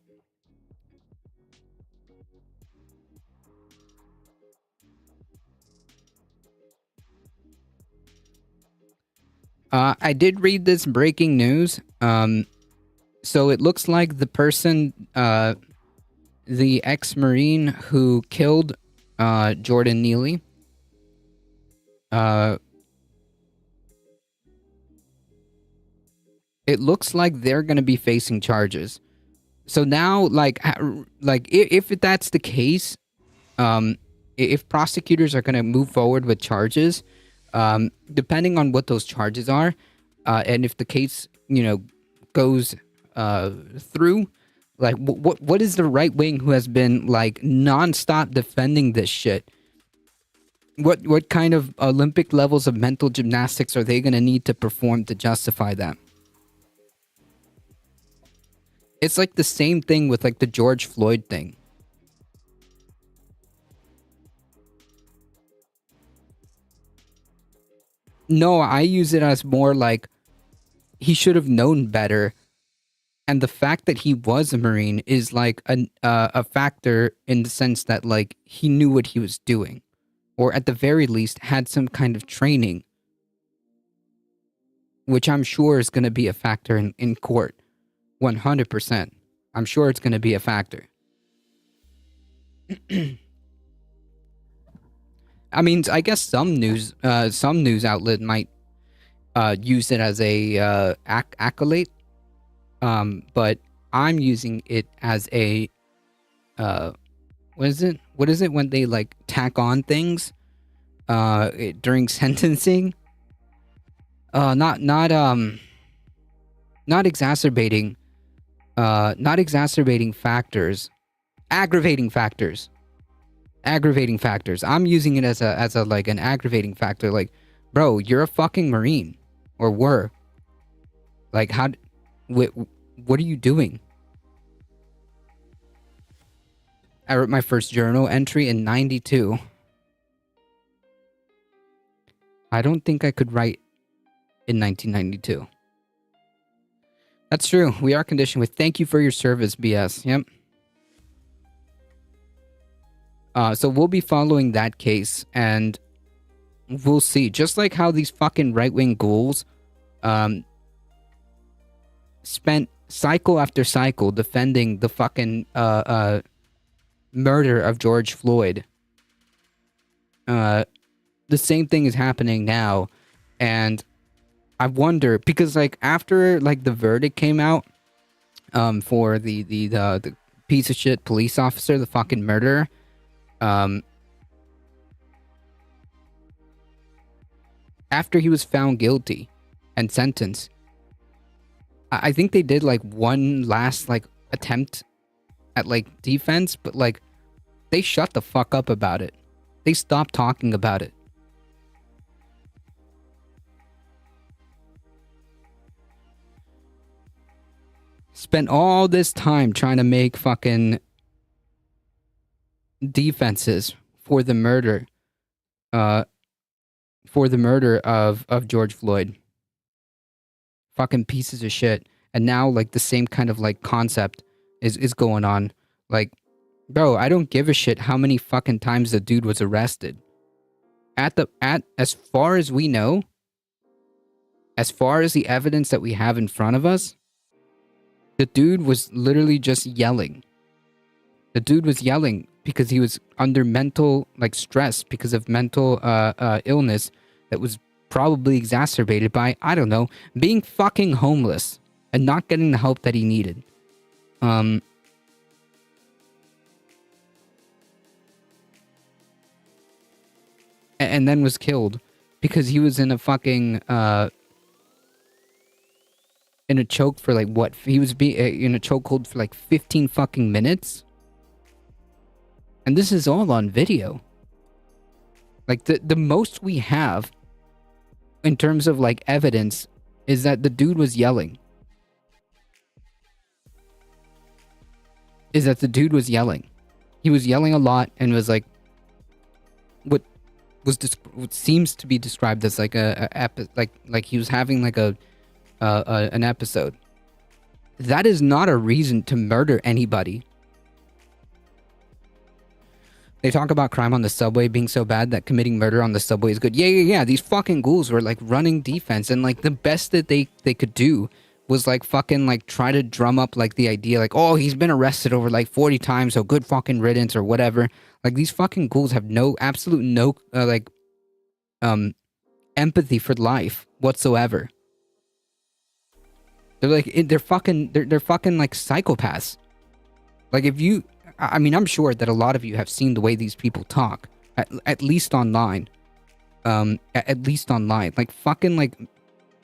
I did read this breaking news. So it looks like the person, the ex-Marine who killed Jordan Neely, it looks like they're going to be facing charges. So now, like if that's the case, if prosecutors are going to move forward with charges, depending on what those charges are, and if the case, goes through, like what is the right wing who has been like nonstop defending this shit? What kind of Olympic levels of mental gymnastics are they going to need to perform to justify that? It's like the same thing with like the George Floyd thing. No, I use it as more like he should have known better. And the fact that he was a Marine is like a factor in the sense that like he knew what he was doing. Or at the very least had some kind of training. Which I'm sure is going to be a factor in court. 100%. I'm sure it's going to be a factor. I mean, I guess some news outlet might use it as a accolade, but I'm using it as a what is it? What is it when they like tack on things during sentencing? Not exacerbating factors, aggravating factors. I'm using it as a like an aggravating factor. Like, bro, you're a fucking Marine, or were. Like, what are you doing? I wrote my first journal entry in '92. I don't think I could write in 1992. That's true. We are conditioned with thank you for your service, BS. Yep. So we'll be following that case, and we'll see. Just like how these fucking right-wing ghouls spent cycle after cycle defending the fucking murder of George Floyd. The same thing is happening now, and I wonder, because like after like the verdict came out for the piece of shit police officer, the fucking murderer, after he was found guilty and sentenced, I think they did like one last like attempt at like defense, but like they shut the fuck up about it. They stopped talking about it. Spent all this time trying to make fucking defenses for the murder of George Floyd. Fucking pieces of shit. And now like the same kind of like concept is going on. Like, bro, I don't give a shit how many fucking times the dude was arrested. As far as we know, as far as the evidence that we have in front of us, the dude was literally just yelling. The dude was yelling because he was under mental like stress because of mental illness that was probably exacerbated by, I don't know, being fucking homeless and not getting the help that he needed. And then was killed because he was in a fucking in a choke for like what? He was in a chokehold for like 15 fucking minutes. And this is all on video. Like the most we have in terms of like evidence is that the dude was yelling. He was yelling a lot and was like what seems to be described as like like he was having like an episode. That is not a reason to murder anybody. They talk about crime on the subway being so bad that committing murder on the subway is good. Yeah. These fucking ghouls were like running defense, and like the best that they could do was like fucking like try to drum up like the idea like, oh, he's been arrested over like 40 times, so good fucking riddance or whatever. Like these fucking ghouls have no empathy for life whatsoever. They're like they're fucking like psychopaths. Like I'm sure that a lot of you have seen the way these people talk, at least online. At least online, like fucking like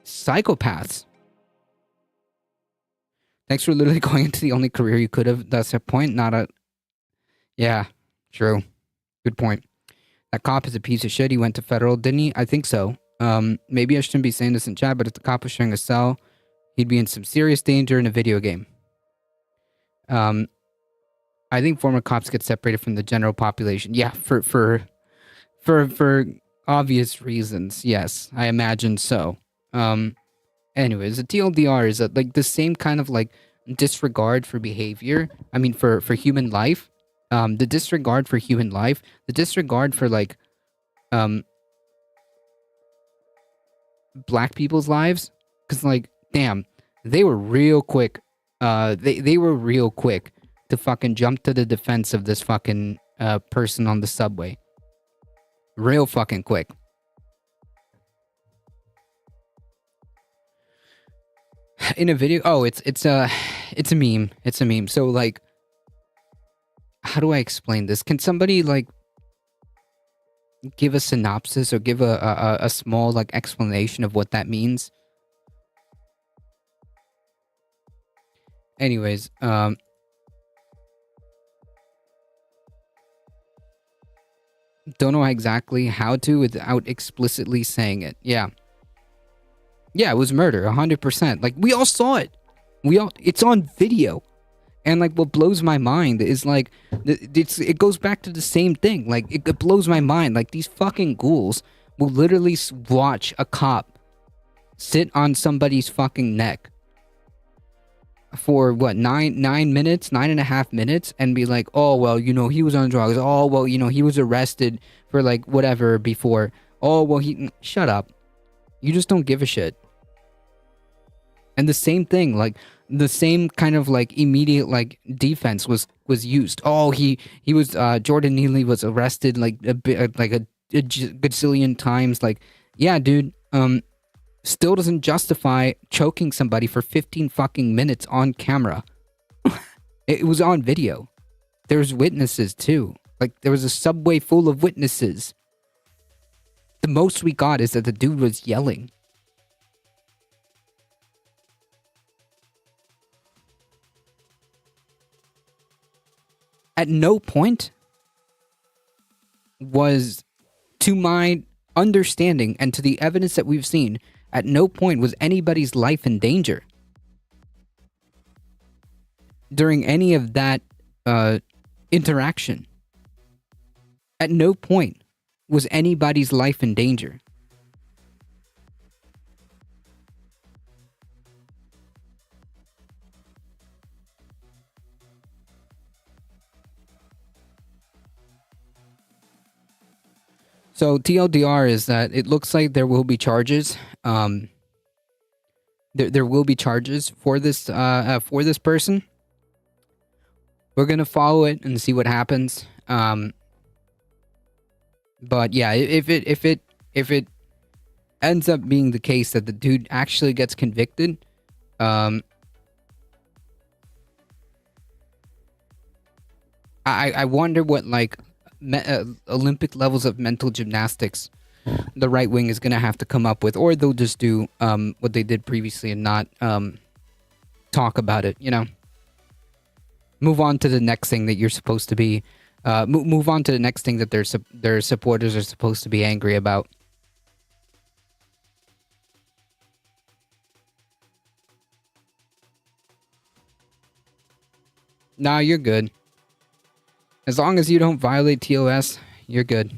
psychopaths. Thanks for literally going into the only career you could have. That's a point, not a. Yeah, true. Good point. That cop is a piece of shit. He went to federal, didn't he? I think so. Maybe I shouldn't be saying this in chat, but if the cop was sharing a cell, he'd be in some serious danger in a video game. I think former cops get separated from the general population. Yeah, for obvious reasons. Yes, I imagine so. Anyways, the TLDR is like the same kind of like disregard for behavior. I mean, for human life. The disregard for human life. The disregard for like, black people's lives. Because like, damn, they were real quick. They were real quick to fucking jump to the defense of this fucking person on the subway. Real fucking quick. In a video, oh, it's a meme. It's a meme. So like, how do I explain this? Can somebody like give a synopsis or give a small like explanation of what that means? Anyways, don't know exactly how to without explicitly saying it. Yeah. Yeah, it was murder, 100%. Like, we all saw it. It's on video. And, like, what blows my mind is, like, it goes back to the same thing. Like, it blows my mind. Like, these fucking ghouls will literally watch a cop sit on somebody's fucking neck for, what, 9.5 minutes, and be like, oh, well, you know, he was on drugs. Oh, well, you know, he was arrested for, like, whatever before. Oh, well, shut up. You just don't give a shit. And the same thing, like, the same kind of, like, immediate, like, defense was used. Oh, he was, Jordan Neely was arrested, like, a gazillion times. Like, yeah, dude, still doesn't justify choking somebody for 15 fucking minutes on camera. It was on video. There's witnesses, too. Like, there was a subway full of witnesses. The most we got is that the dude was yelling. At no point was, to my understanding and to the evidence that we've seen, at no point was anybody's life in danger during any of that interaction. At no point was anybody's life in danger. So TLDR is that it looks like there will be charges. There will be charges for this person. We're gonna follow it and see what happens. But yeah, if it ends up being the case that the dude actually gets convicted, I wonder what like Olympic levels of mental gymnastics the right wing is gonna have to come up with, or they'll just do what they did previously and not talk about it. You know, move on to the next thing that you're supposed to be. Move on to the next thing that their supporters are supposed to be angry about. Nah, you're good. As long as you don't violate TOS, you're good.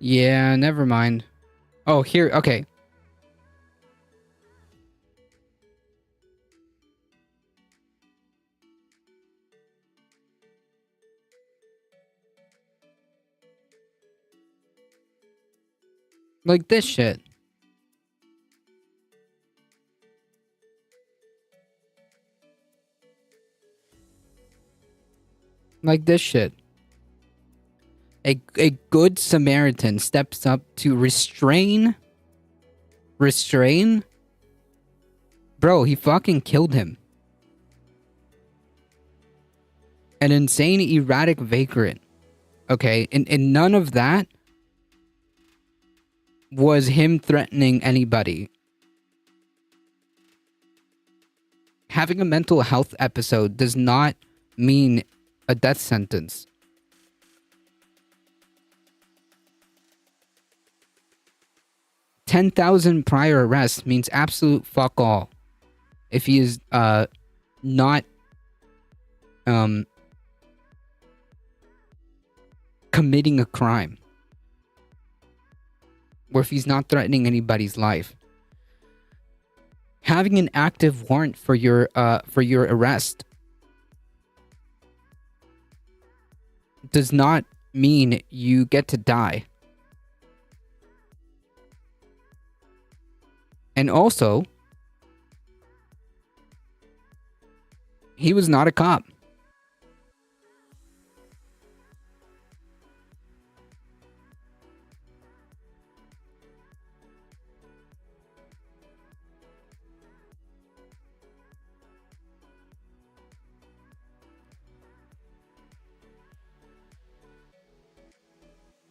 Yeah, never mind. Oh, here, okay. Like this shit. Like this shit. A good Samaritan steps up to restrain. Bro, he fucking killed him. An insane, erratic vagrant. Okay, and none of that was him threatening anybody. Having a mental health episode does not mean a death sentence. $10,000 prior arrests means absolute fuck all. If he is not committing a crime, or if he's not threatening anybody's life. Having an active warrant for your arrest does not mean you get to die. And also, he was not a cop.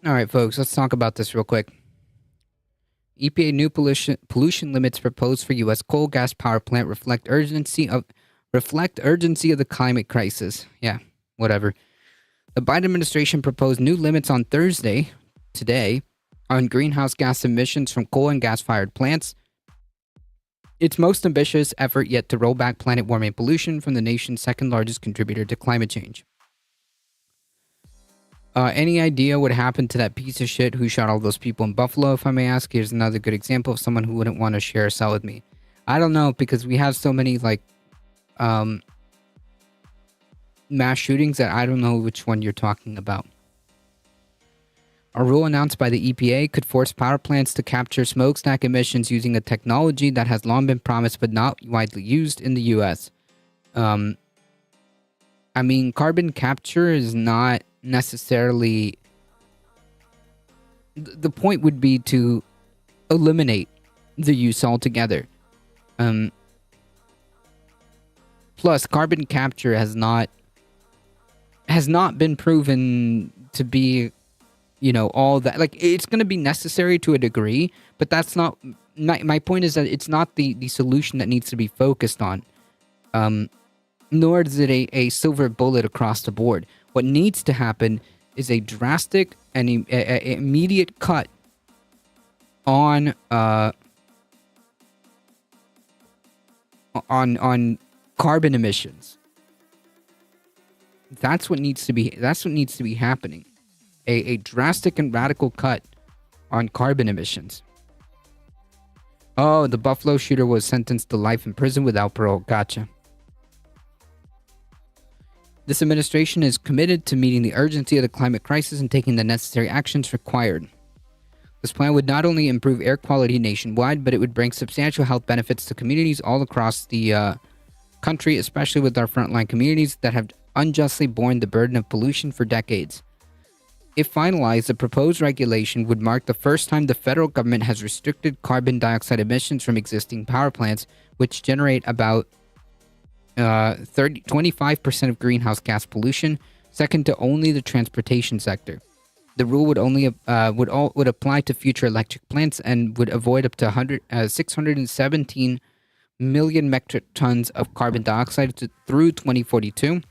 All right, folks, let's talk about this real quick. EPA new pollution limits proposed for U.S. coal gas power plant reflect urgency of the climate crisis. Yeah, whatever. The Biden administration proposed new limits on Thursday, today, on greenhouse gas emissions from coal and gas-fired plants. Its most ambitious effort yet to roll back planet warming pollution from the nation's second largest contributor to climate change. Any idea what happened to that piece of shit who shot all those people in Buffalo, if I may ask? Here's another good example of someone who wouldn't want to share a cell with me. I don't know, because we have so many, like, mass shootings that I don't know which one you're talking about. A rule announced by the EPA could force power plants to capture smokestack emissions using a technology that has long been promised but not widely used in the U.S. I mean, carbon capture is not necessarily... The point would be to eliminate the use altogether. Plus, carbon capture has not been proven to be, you know, all that. Like, it's going to be necessary to a degree, but that's not... My point is that it's not the solution that needs to be focused on. Nor is it a silver bullet across the board. What needs to happen is a drastic and immediate cut on carbon emissions. That's what needs to be happening. A drastic and radical cut on carbon emissions. Oh, the Buffalo shooter was sentenced to life in prison without parole. Gotcha. This administration is committed to meeting the urgency of the climate crisis and taking the necessary actions required. This plan would not only improve air quality nationwide, but it would bring substantial health benefits to communities all across the country, especially with our frontline communities that have unjustly borne the burden of pollution for decades. If finalized, the proposed regulation would mark the first time the federal government has restricted carbon dioxide emissions from existing power plants, which generate about 25% of greenhouse gas pollution, second to only the transportation sector. The rule would only would apply to future electric plants and would avoid up to 617 million metric tons of carbon dioxide through 2042,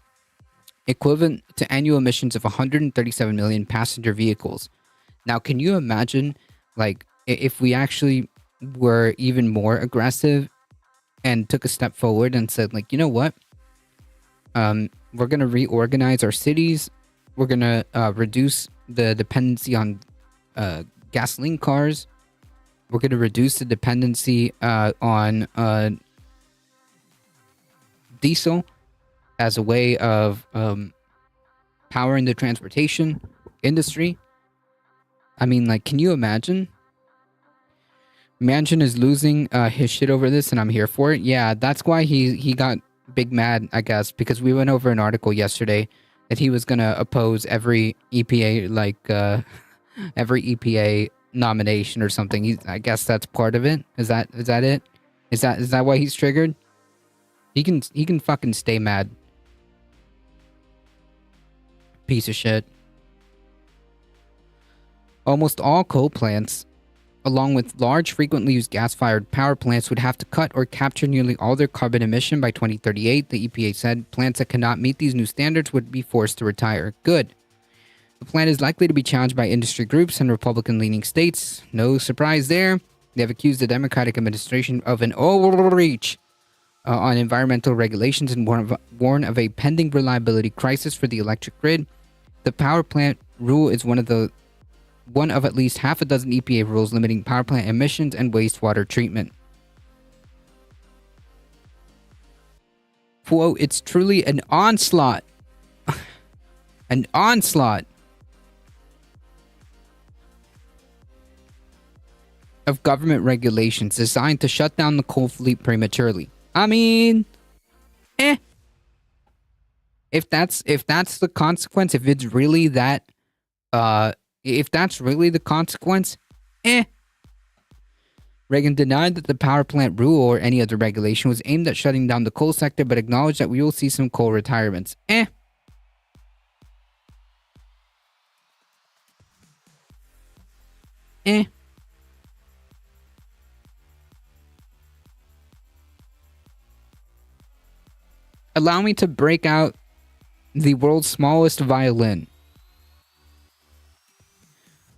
equivalent to annual emissions of 137 million passenger vehicles. Now, can you imagine, like, if we actually were even more aggressive and took a step forward and said, like, you know what? We're going to reorganize our cities. We're going to reduce the dependency on gasoline cars. We're going to reduce the dependency on diesel as a way of powering the transportation industry. I mean, like, can you imagine? Manchin is losing his shit over this, and I'm here for it. Yeah, that's why he got big mad, I guess, because we went over an article yesterday that he was gonna oppose every EPA every EPA nomination or something. I guess that's part of it. Is that it? Is that why he's triggered? He can fucking stay mad. Piece of shit. Almost all coal plants, along with large, frequently used gas-fired power plants, would have to cut or capture nearly all their carbon emission by 2038, the EPA said. Plants that cannot meet these new standards would be forced to retire. Good. The plan is likely to be challenged by industry groups and Republican-leaning states. No surprise there. They have accused the Democratic administration of an overreach on environmental regulations and warn of a pending reliability crisis for the electric grid. The power plant rule is one of at least half a dozen EPA rules limiting power plant emissions and wastewater treatment. Quote, it's truly an onslaught. An onslaught of government regulations designed to shut down the coal fleet prematurely. I mean, if that's the consequence, if it's really that, if that's really the consequence, Reagan denied that the power plant rule or any other regulation was aimed at shutting down the coal sector, but acknowledged that we will see some coal retirements. Allow me to break out the world's smallest violin.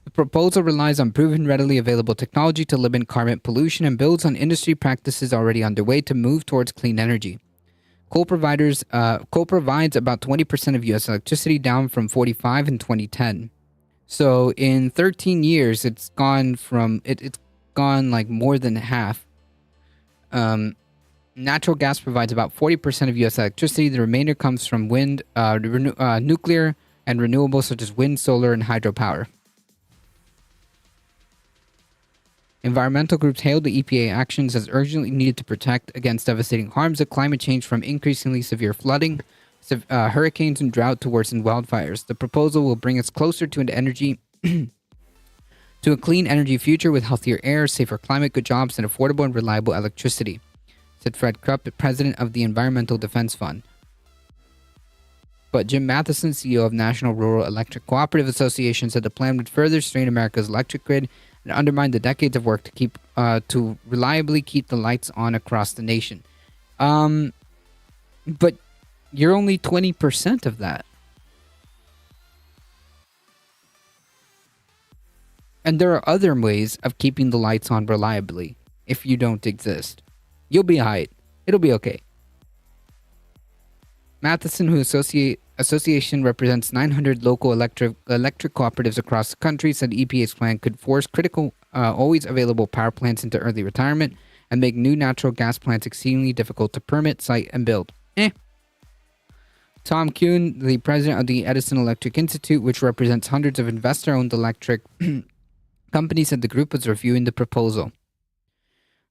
The proposal relies on proven, readily available technology to limit carbon pollution and builds on industry practices already underway to move towards clean energy. Coal provides about 20% of U.S. electricity, down from 45% in 2010. So in 13 years, it's gone from it's gone like more than half. Natural gas provides about 40% of U.S. electricity. The remainder comes from wind, nuclear, and renewables such as wind, solar, and hydropower. Environmental groups hailed the EPA actions as urgently needed to protect against devastating harms of climate change, from increasingly severe flooding, hurricanes, and drought to worsened wildfires. The proposal will bring us closer to an energy to a clean energy future with healthier air, safer climate, good jobs, and affordable and reliable electricity, said Fred Krupp, president of the Environmental Defense Fund. But Jim Matheson, CEO of National Rural Electric Cooperative Association, said the plan would further strain America's electric grid and undermine the decades of work to reliably keep the lights on across the nation. But you're only 20% of that. And there are other ways of keeping the lights on reliably if you don't exist. You'll be alright. It'll be okay. Matheson, whose association represents 900 local electric cooperatives across the country, said EPA's plan could force critical, always available power plants into early retirement and make new natural gas plants exceedingly difficult to permit, site, and build. Tom Kuhn, the president of the Edison Electric Institute, which represents hundreds of investor-owned electric companies, said the group was reviewing the proposal.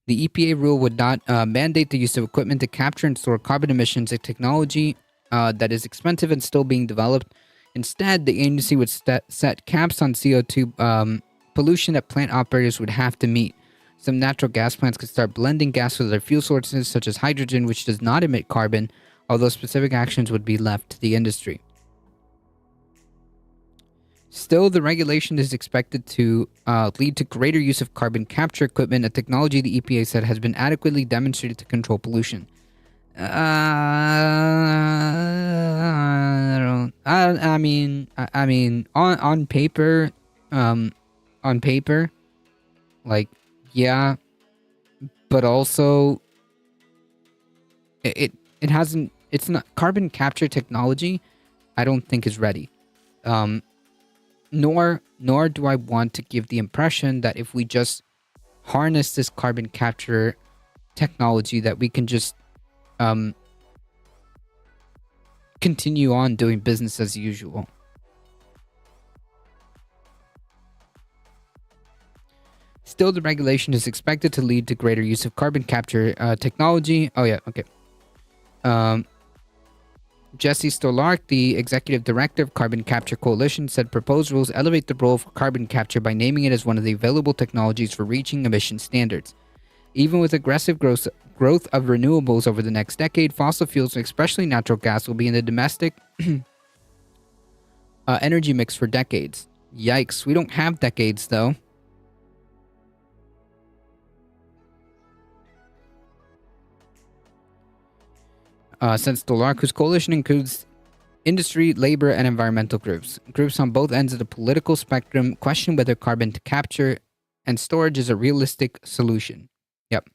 The EPA rule would not mandate the use of equipment to capture and store carbon emissions, a technology that is expensive and still being developed. Instead, the agency would set caps on CO2 pollution that plant operators would have to meet. Some natural gas plants could start blending gas with other fuel sources, such as hydrogen, which does not emit carbon, although specific actions would be left to the industry. Still, the regulation is expected to lead to greater use of carbon capture equipment, a technology the EPA said has been adequately demonstrated to control pollution. I mean, on paper, like, yeah, but also, it hasn't. It's not carbon capture technology. I don't think is ready. Nor do I want to give the impression that if we just harness this carbon capture technology, that we can just continue on doing business as usual. Still, the regulation is expected to lead to greater use of carbon capture technology. Oh, yeah, okay. Jesse Stolark, the executive director of Carbon Capture Coalition, said proposed rules elevate the role for carbon capture by naming it as one of the available technologies for reaching emission standards. Even with aggressive growth of renewables over the next decade, fossil fuels, especially natural gas, will be in the domestic energy mix for decades. Yikes, we don't have decades, though. Since Stolark, whose coalition includes industry, labor, and environmental groups. Groups on both ends of the political spectrum question whether carbon capture and storage is a realistic solution. Yep.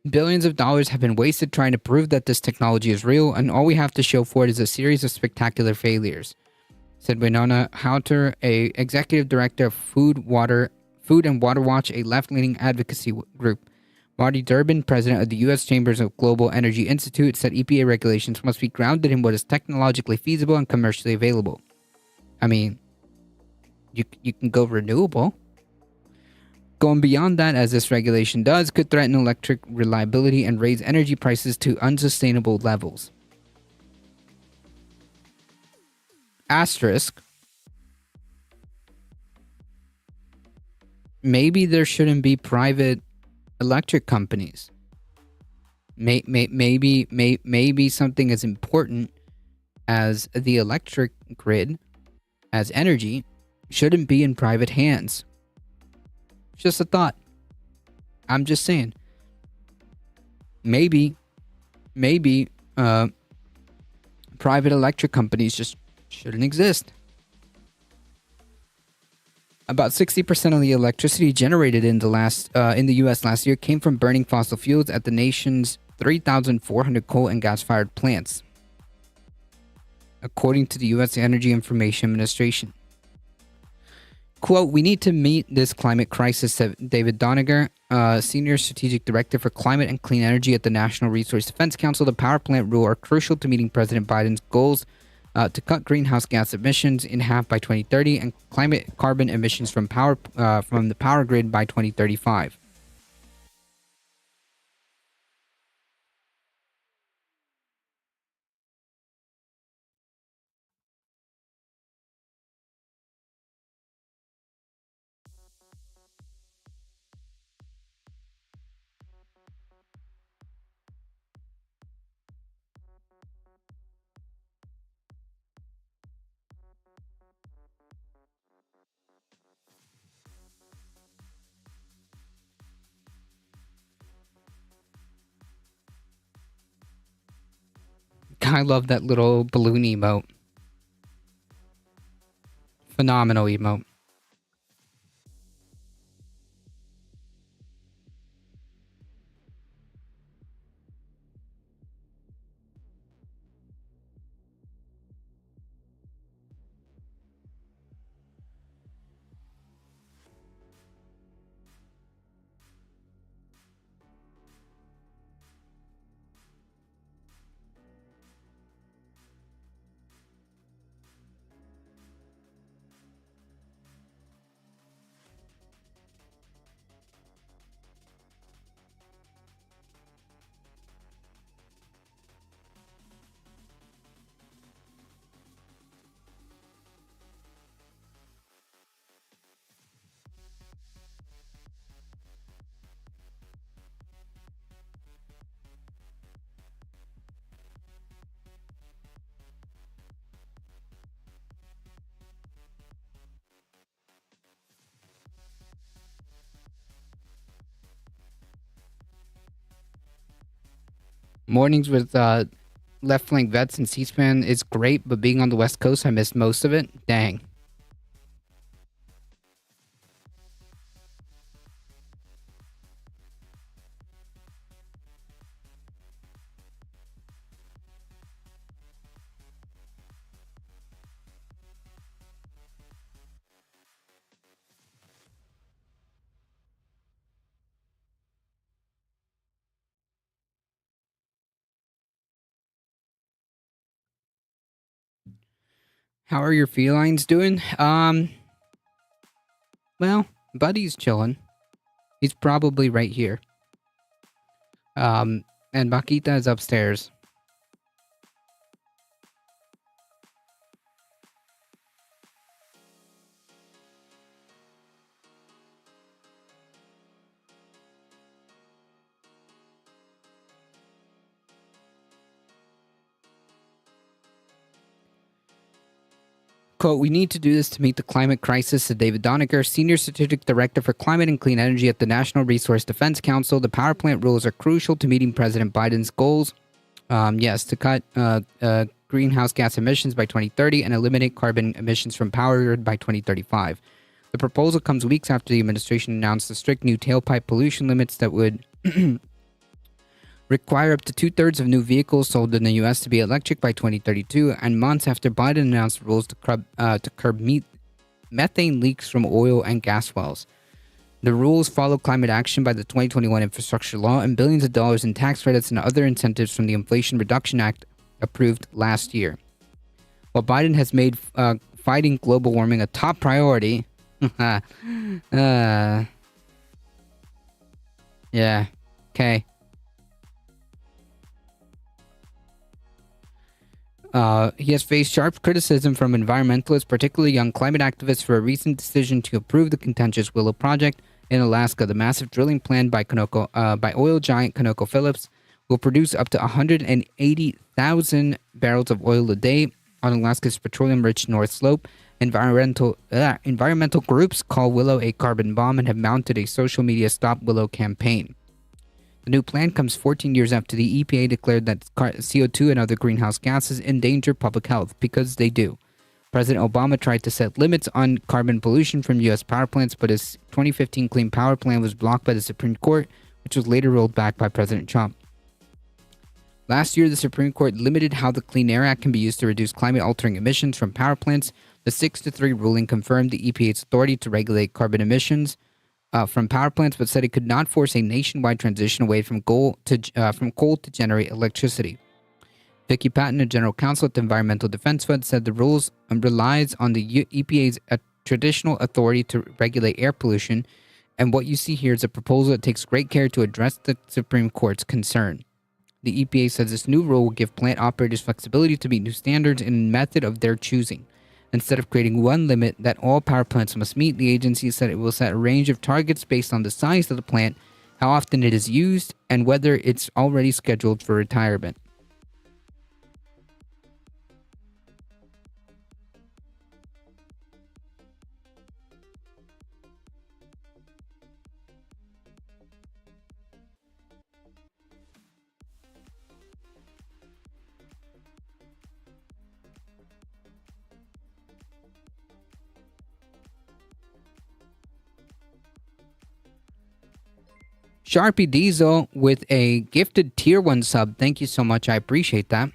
Billions of dollars have been wasted trying to prove that this technology is real, and all we have to show for it is a series of spectacular failures, said Winona Houter, a executive director of Food and Water Watch, a left-leaning advocacy group. Marty Durbin, president of the U.S. Chambers of Global Energy Institute, said EPA regulations must be grounded in what is technologically feasible and commercially available. I mean, you can go renewable. Going beyond that, as this regulation does, could threaten electric reliability and raise energy prices to unsustainable levels. Asterisk. Maybe there shouldn't be private electric companies. Maybe something as important as the electric grid, as energy, shouldn't be in private hands. Just a thought. I'm just saying. Maybe private electric companies just shouldn't exist. About 60% of the electricity generated in the U.S. last year came from burning fossil fuels at the nation's 3,400 coal and gas-fired plants, according to the U.S. Energy Information Administration. Quote, "We need to meet this climate crisis," said David Doniger, Senior Strategic Director for Climate and Clean Energy at the National Resource Defense Council. The power plant rule are crucial to meeting President Biden's goals to cut greenhouse gas emissions in half by 2030 and climate carbon emissions from the power grid by 2035. I love that little balloon emote. Phenomenal emote. Mornings with left flank vets and C-SPAN is great, but being on the West Coast, I missed most of it. Dang. How are your felines doing? Well, Buddy's chilling. He's probably right here. And Bakita is upstairs. Quote, we need to do this to meet the climate crisis, said David Doniger, Senior Strategic Director for Climate and Clean Energy at the National Resource Defense Council. The power plant rules are crucial to meeting President Biden's goals. Yes, to cut greenhouse gas emissions by 2030 and eliminate carbon emissions from power grid by 2035. The proposal comes weeks after the administration announced the strict new tailpipe pollution limits that would require up to 2/3 of new vehicles sold in the U.S. to be electric by 2032, and months after Biden announced rules to curb methane leaks from oil and gas wells. The rules follow climate action by the 2021 infrastructure law and billions of dollars in tax credits and other incentives from the Inflation Reduction Act approved last year. While Biden has made fighting global warming a top priority, yeah, okay. He has faced sharp criticism from environmentalists, particularly young climate activists, for a recent decision to approve the contentious Willow Project in Alaska. The massive drilling plan by oil giant ConocoPhillips will produce up to 180,000 barrels of oil a day on Alaska's petroleum-rich North Slope. Environmental groups call Willow a carbon bomb and have mounted a social media Stop Willow campaign. The new plan comes 14 years after the EPA declared that CO2 and other greenhouse gases endanger public health, because they do. President Obama tried to set limits on carbon pollution from U.S. power plants, but his 2015 Clean Power Plan was blocked by the Supreme Court, which was later rolled back by President Trump. Last year, the Supreme Court limited how the Clean Air Act can be used to reduce climate-altering emissions from power plants. The 6-3 ruling confirmed the EPA's authority to regulate carbon emissions from power plants, but said it could not force a nationwide transition away from coal to generate electricity. Vicki Patton, a general counsel at the Environmental Defense Fund, said the rules relies on the EPA's traditional authority to regulate air pollution, and what you see here is a proposal that takes great care to address the Supreme Court's concern. The EPA says this new rule will give plant operators flexibility to meet new standards in a method of their choosing. Instead of creating one limit that all power plants must meet, the agency said it will set a range of targets based on the size of the plant, how often it is used, and whether it's already scheduled for retirement. Sharpie Diesel with a gifted tier 1 sub. Thank you so much. I appreciate that.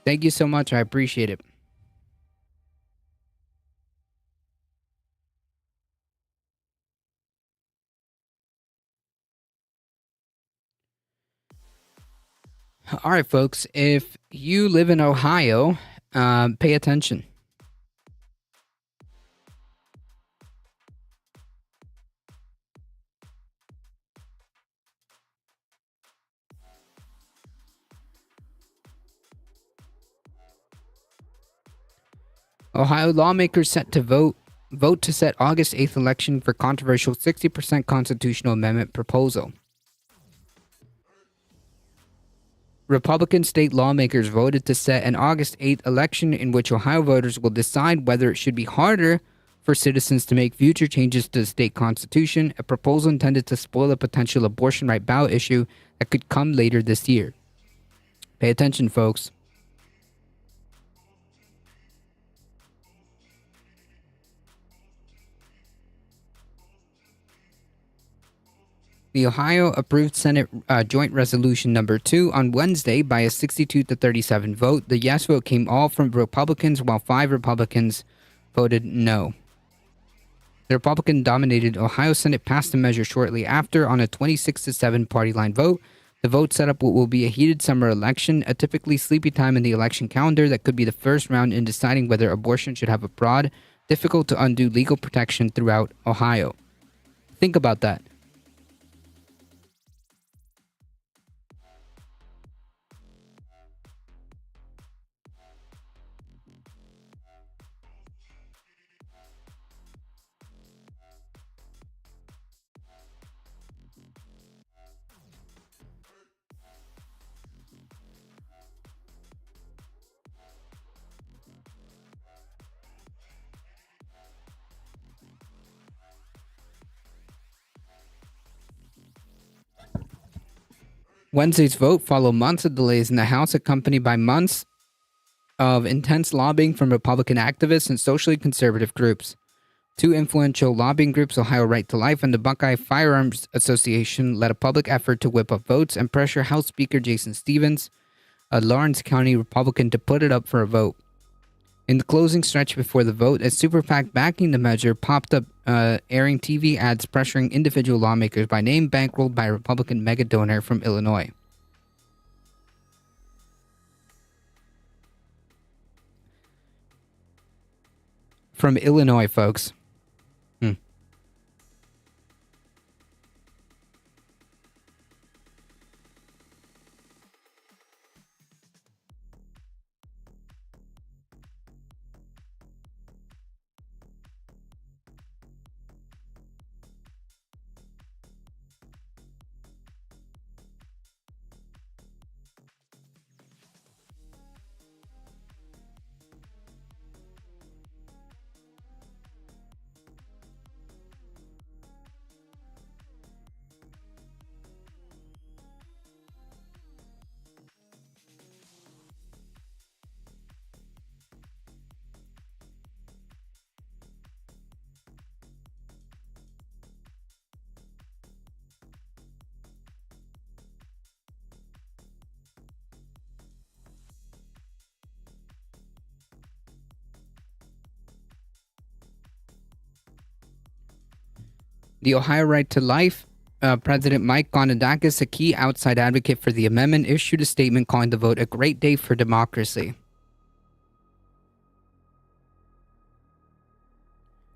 Thank you so much. I appreciate it. All right, folks. If you live in Ohio, pay attention. Ohio lawmakers set to vote vote to set August 8th election for controversial 60% constitutional amendment proposal. Republican state lawmakers voted to set an August 8th election in which Ohio voters will decide whether it should be harder for citizens to make future changes to the state constitution, a proposal intended to spoil a potential abortion right ballot issue that could come later this year. Pay attention, folks. The Ohio approved Senate Joint Resolution Number 2 on Wednesday by a 62-37 vote. The yes vote came all from Republicans, while 5 Republicans voted no. The Republican-dominated Ohio Senate passed the measure shortly after on a 26-7 party line vote. The vote set up what will be a heated summer election, a typically sleepy time in the election calendar that could be the first round in deciding whether abortion should have a broad, difficult to undo legal protection throughout Ohio. Think about that. Wednesday's vote followed months of delays in the House, accompanied by months of intense lobbying from Republican activists and socially conservative groups. 2 influential lobbying groups, Ohio Right to Life and the Buckeye Firearms Association, led a public effort to whip up votes and pressure House Speaker Jason Stevens, a Lawrence County Republican, to put it up for a vote. In the closing stretch before the vote, a super PAC backing the measure popped up, airing TV ads pressuring individual lawmakers by name, bankrolled by a Republican mega donor from Illinois. From Illinois, folks. The Ohio Right to Life, President Mike Gondadakis, a key outside advocate for the amendment, issued a statement calling the vote a great day for democracy.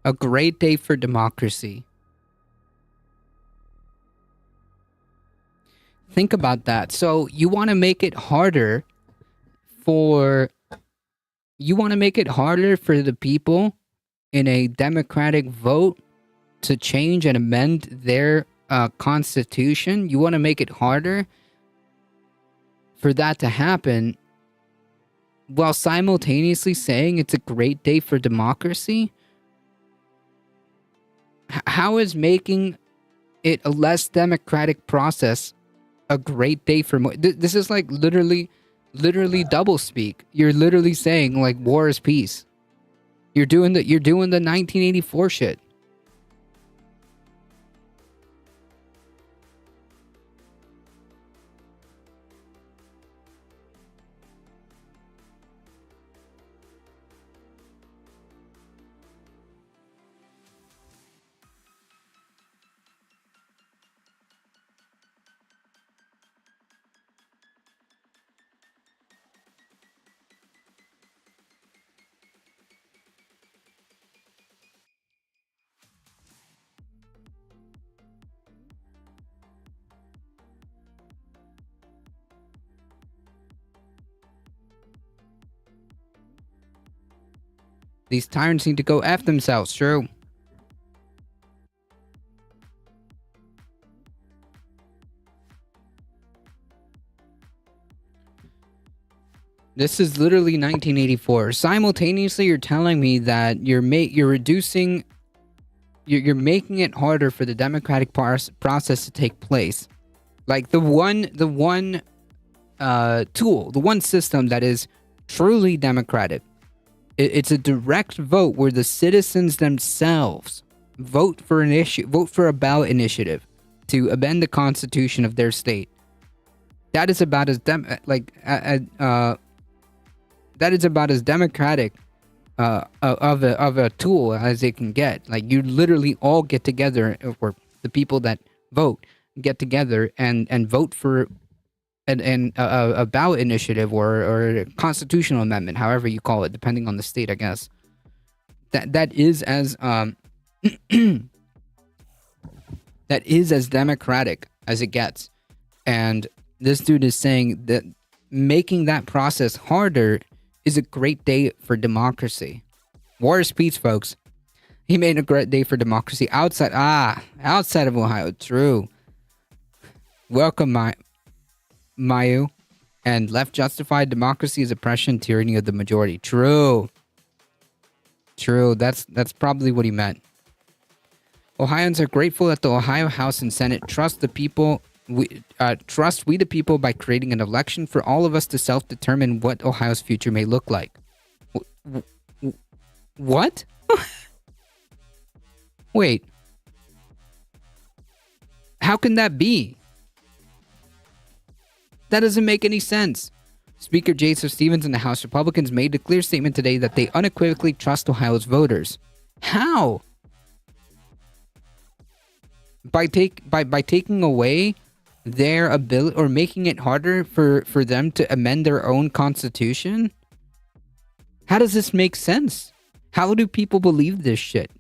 A great day for democracy. Think about that. So you want to make it harder for the people in a democratic vote to change and amend their constitution. You want to make it harder for that to happen while simultaneously saying it's a great day for democracy. How is making it a less democratic process a great day for this is like literally double speak. You're literally saying like war is peace. You're doing the 1984 shit. These tyrants need to go F themselves, true. This is literally 1984. Simultaneously, you're telling me that you're making it harder for the democratic process to take place. Like the one tool, the one system that is truly democratic. It's a direct vote where the citizens themselves vote for a ballot initiative to amend the constitution of their state. That is about as democratic of a tool as it can get. Like, you literally all get together, or the people that vote get together and vote for a ballot initiative or a constitutional amendment, however you call it, depending on the state, I guess. That is as that is as democratic as it gets. And this dude is saying that making that process harder is a great day for democracy. War is peace, folks. He made a great day for democracy outside of Ohio. True. Welcome, Mayu. And left justified democracy is oppression, tyranny of the majority. True. That's probably what he meant. Ohioans are grateful that the Ohio House and Senate trust the people. We the people by creating an election for all of us to self-determine what Ohio's future may look like. What? Wait. How can that be? That doesn't make any sense. Speaker Joseph Stevens and the House Republicans made a clear statement today that they unequivocally trust Ohio's voters. How? By taking away their ability, or making it harder for them to amend their own constitution? How does this make sense? How do people believe this shit?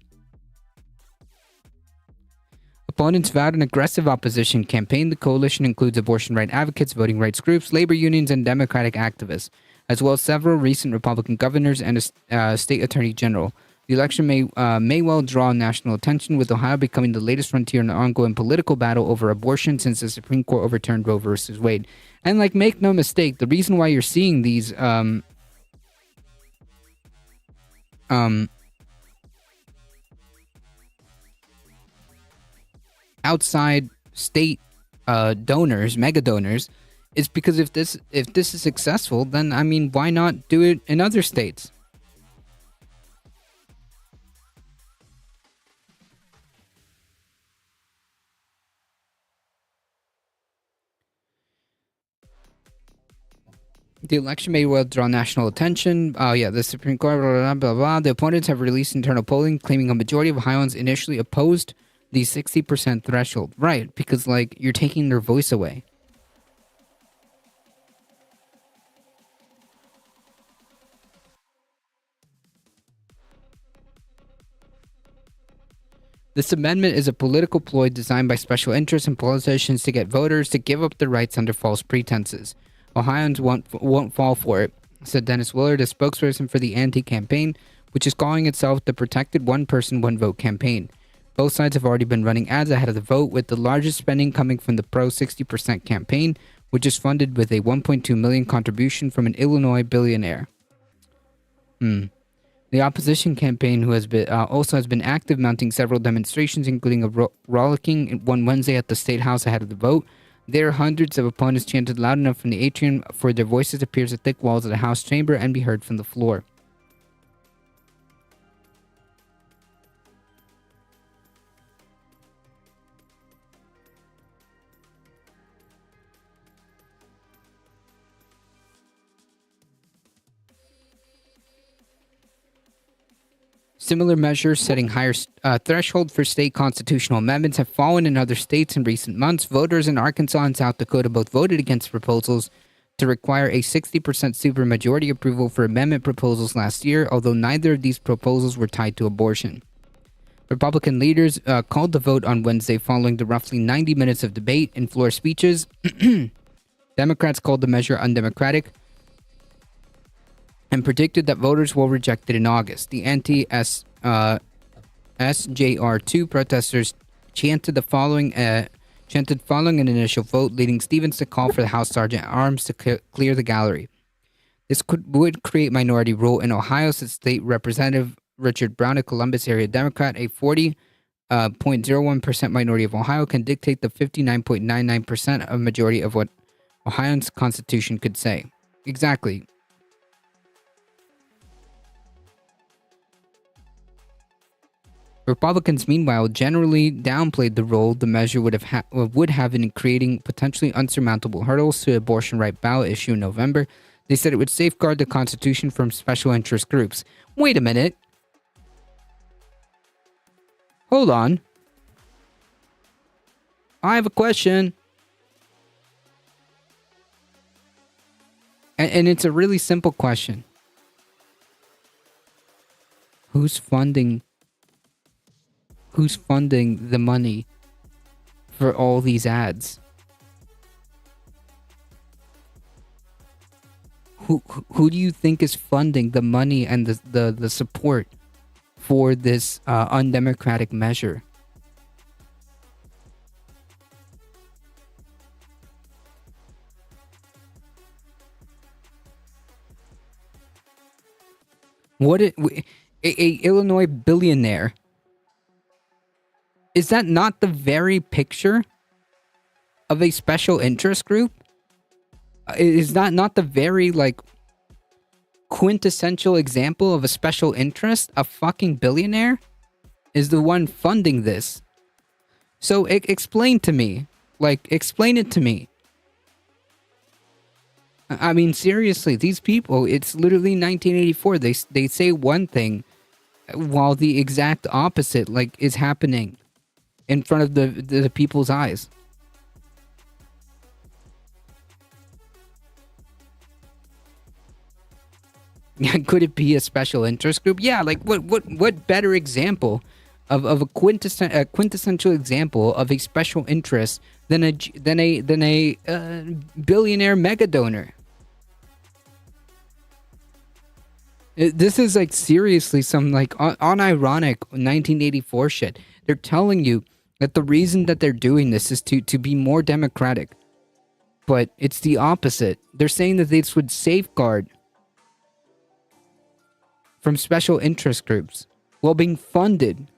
Opponents vowed an aggressive opposition campaign. The coalition includes abortion rights advocates, voting rights groups, labor unions, and Democratic activists, as well as several recent Republican governors and a state attorney general. The election may well draw national attention, with Ohio becoming the latest frontier in an ongoing political battle over abortion since the Supreme Court overturned Roe versus Wade. And, like, make no mistake, the reason why you're seeing these outside state donors, mega donors, is because if this is successful, then, I mean, why not do it in other states? The election may well draw national attention. The Supreme Court, blah, blah, blah, blah. The opponents have released internal polling claiming a majority of Ohioans initially opposed the 60% threshold. Right, because, like, you're taking their voice away. This amendment is a political ploy designed by special interests and politicians to get voters to give up their rights under false pretenses. Ohioans won't fall for it, said Dennis Willard, a spokesperson for the anti-campaign, which is calling itself the Protected One Person, One Vote campaign. Both sides have already been running ads ahead of the vote, with the largest spending coming from the Pro 60% campaign, which is funded with a $1.2 million contribution from an Illinois billionaire. The opposition campaign, who has been also has been active, mounting several demonstrations, including a rollicking one Wednesday at the State House ahead of the vote. There, hundreds of opponents chanted loud enough from the atrium for their voices to pierce the thick walls of the House chamber and be heard from the floor. Similar measures setting higher threshold for state constitutional amendments have fallen in other states in recent months. Voters in Arkansas and South Dakota both voted against proposals to require a 60% supermajority approval for amendment proposals last year, although neither of these proposals were tied to abortion. Republican leaders called the vote on Wednesday following the roughly 90 minutes of debate and floor speeches. Democrats called the measure undemocratic and predicted that voters will reject it in August. The SJR2 protesters chanted following an initial vote, leading Stevens to call for the House Sergeant at Arms to clear the gallery. This would create minority rule in Ohio, said State Representative Richard Brown, a Columbus area Democrat. A 40.01% minority of Ohio can dictate the 59.99% of majority of what Ohio's constitution could say. Exactly. Republicans, meanwhile, generally downplayed the role the measure would have in creating potentially unsurmountable hurdles to the abortion right ballot issue in November. They said it would safeguard the Constitution from special interest groups. Wait a minute. Hold on. I have a question. And it's a really simple question. Who's funding the money for all these ads? Who do you think is funding the money and the support for this undemocratic measure? A Illinois billionaire. Is that not the very picture of a special interest group? Is that not the very, quintessential example of a special interest? A fucking billionaire is the one funding this. So explain to me. Explain it to me. I mean, seriously, these people, it's literally 1984. They say one thing while the exact opposite, is happening in front of the people's eyes. Could it be a special interest group? Yeah, what better example of a quintessential example of a special interest than a billionaire mega donor? This is seriously some unironic 1984 shit. They're telling you that the reason that they're doing this is to be more democratic. But it's the opposite. They're saying that this would safeguard from special interest groups while being funded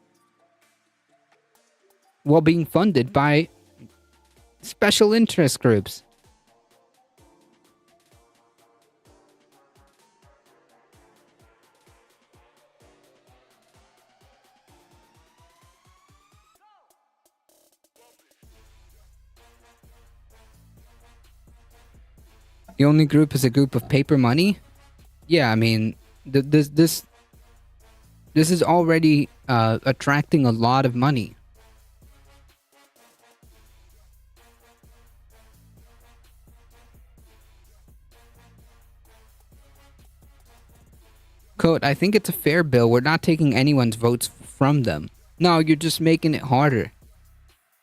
by special interest groups. The only group is a group of paper money? Yeah, I mean, this is already attracting a lot of money. Quote, I think it's a fair bill. We're not taking anyone's votes from them. No, you're just making it harder.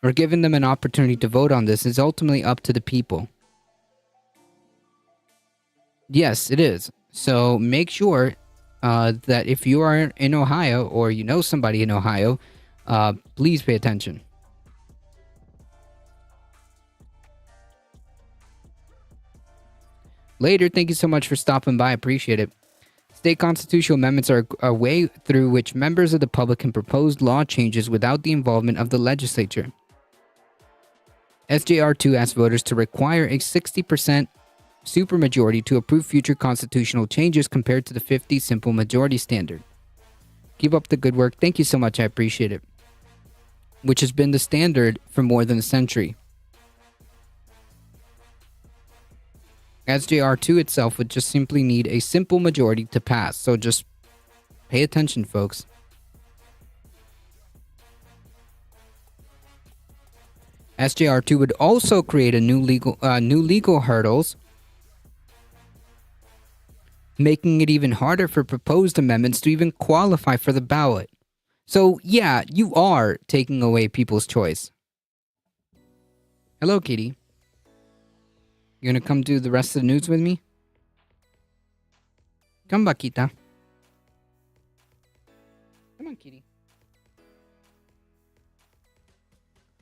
We're giving them an opportunity to vote on this. It's ultimately up to the people. Yes, it is. So make sure that if you are in Ohio or you know somebody in Ohio, please pay attention. Later, thank you so much for stopping by. I appreciate it. State constitutional amendments are a way through which members of the public can propose law changes without the involvement of the legislature. SJR2 asks voters to require a 60% supermajority to approve future constitutional changes compared to the 50 simple majority standard. Keep up the good work. Thank you so much. I appreciate it. Which has been the standard for more than a century. SJR2 itself would just simply need a simple majority to pass. So just pay attention, folks. SJR2 would also create a new legal hurdles, making it even harder for proposed amendments to even qualify for the ballot. So yeah, you are taking away people's choice. Hello, Kitty. You gonna come do the rest of the news with me? Come, Vaquita. Come on, kitty.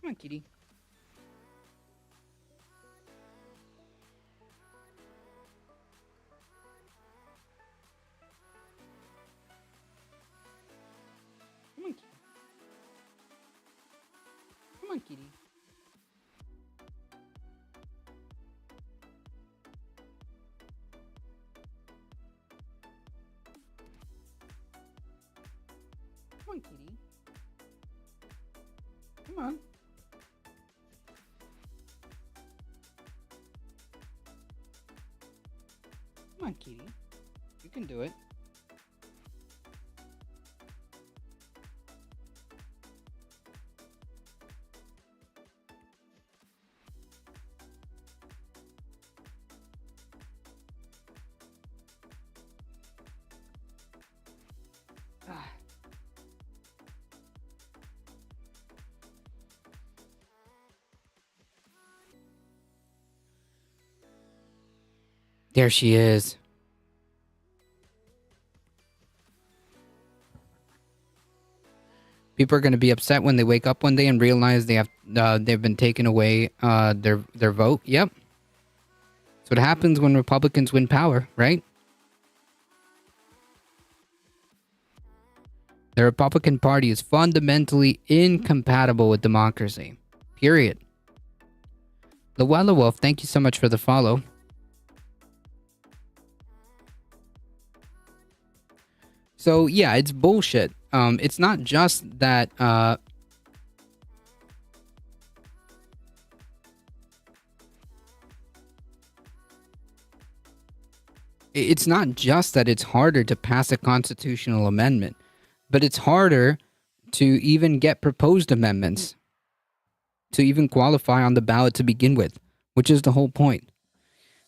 Come on, kitty. Come on, kitty. Come on, kitty. Come on, kitty. Come on. Come on, kitty. You can do it. There she is. People are going to be upset when they wake up one day and realize they've been taken away their vote. Yep. That's what happens when Republicans win power, right? The Republican Party is fundamentally incompatible with democracy. Period. Luella Wolf, thank you so much for the follow. So yeah, it's bullshit. It's not just that it's not just that it's harder to pass a constitutional amendment, but it's harder to even get proposed amendments to even qualify on the ballot to begin with, which is the whole point.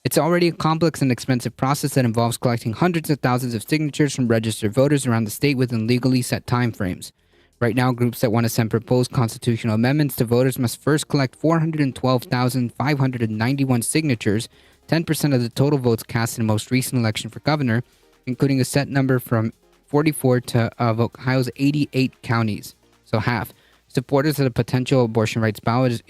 It's already a complex and expensive process that involves collecting hundreds of thousands of signatures from registered voters around the state within legally set timeframes. Right now, groups that want to send proposed constitutional amendments to voters must first collect 412,591 signatures, 10% of the total votes cast in the most recent election for governor, including a set number from 44 to of Ohio's 88 counties, so half. Supporters of the potential abortion rights ballot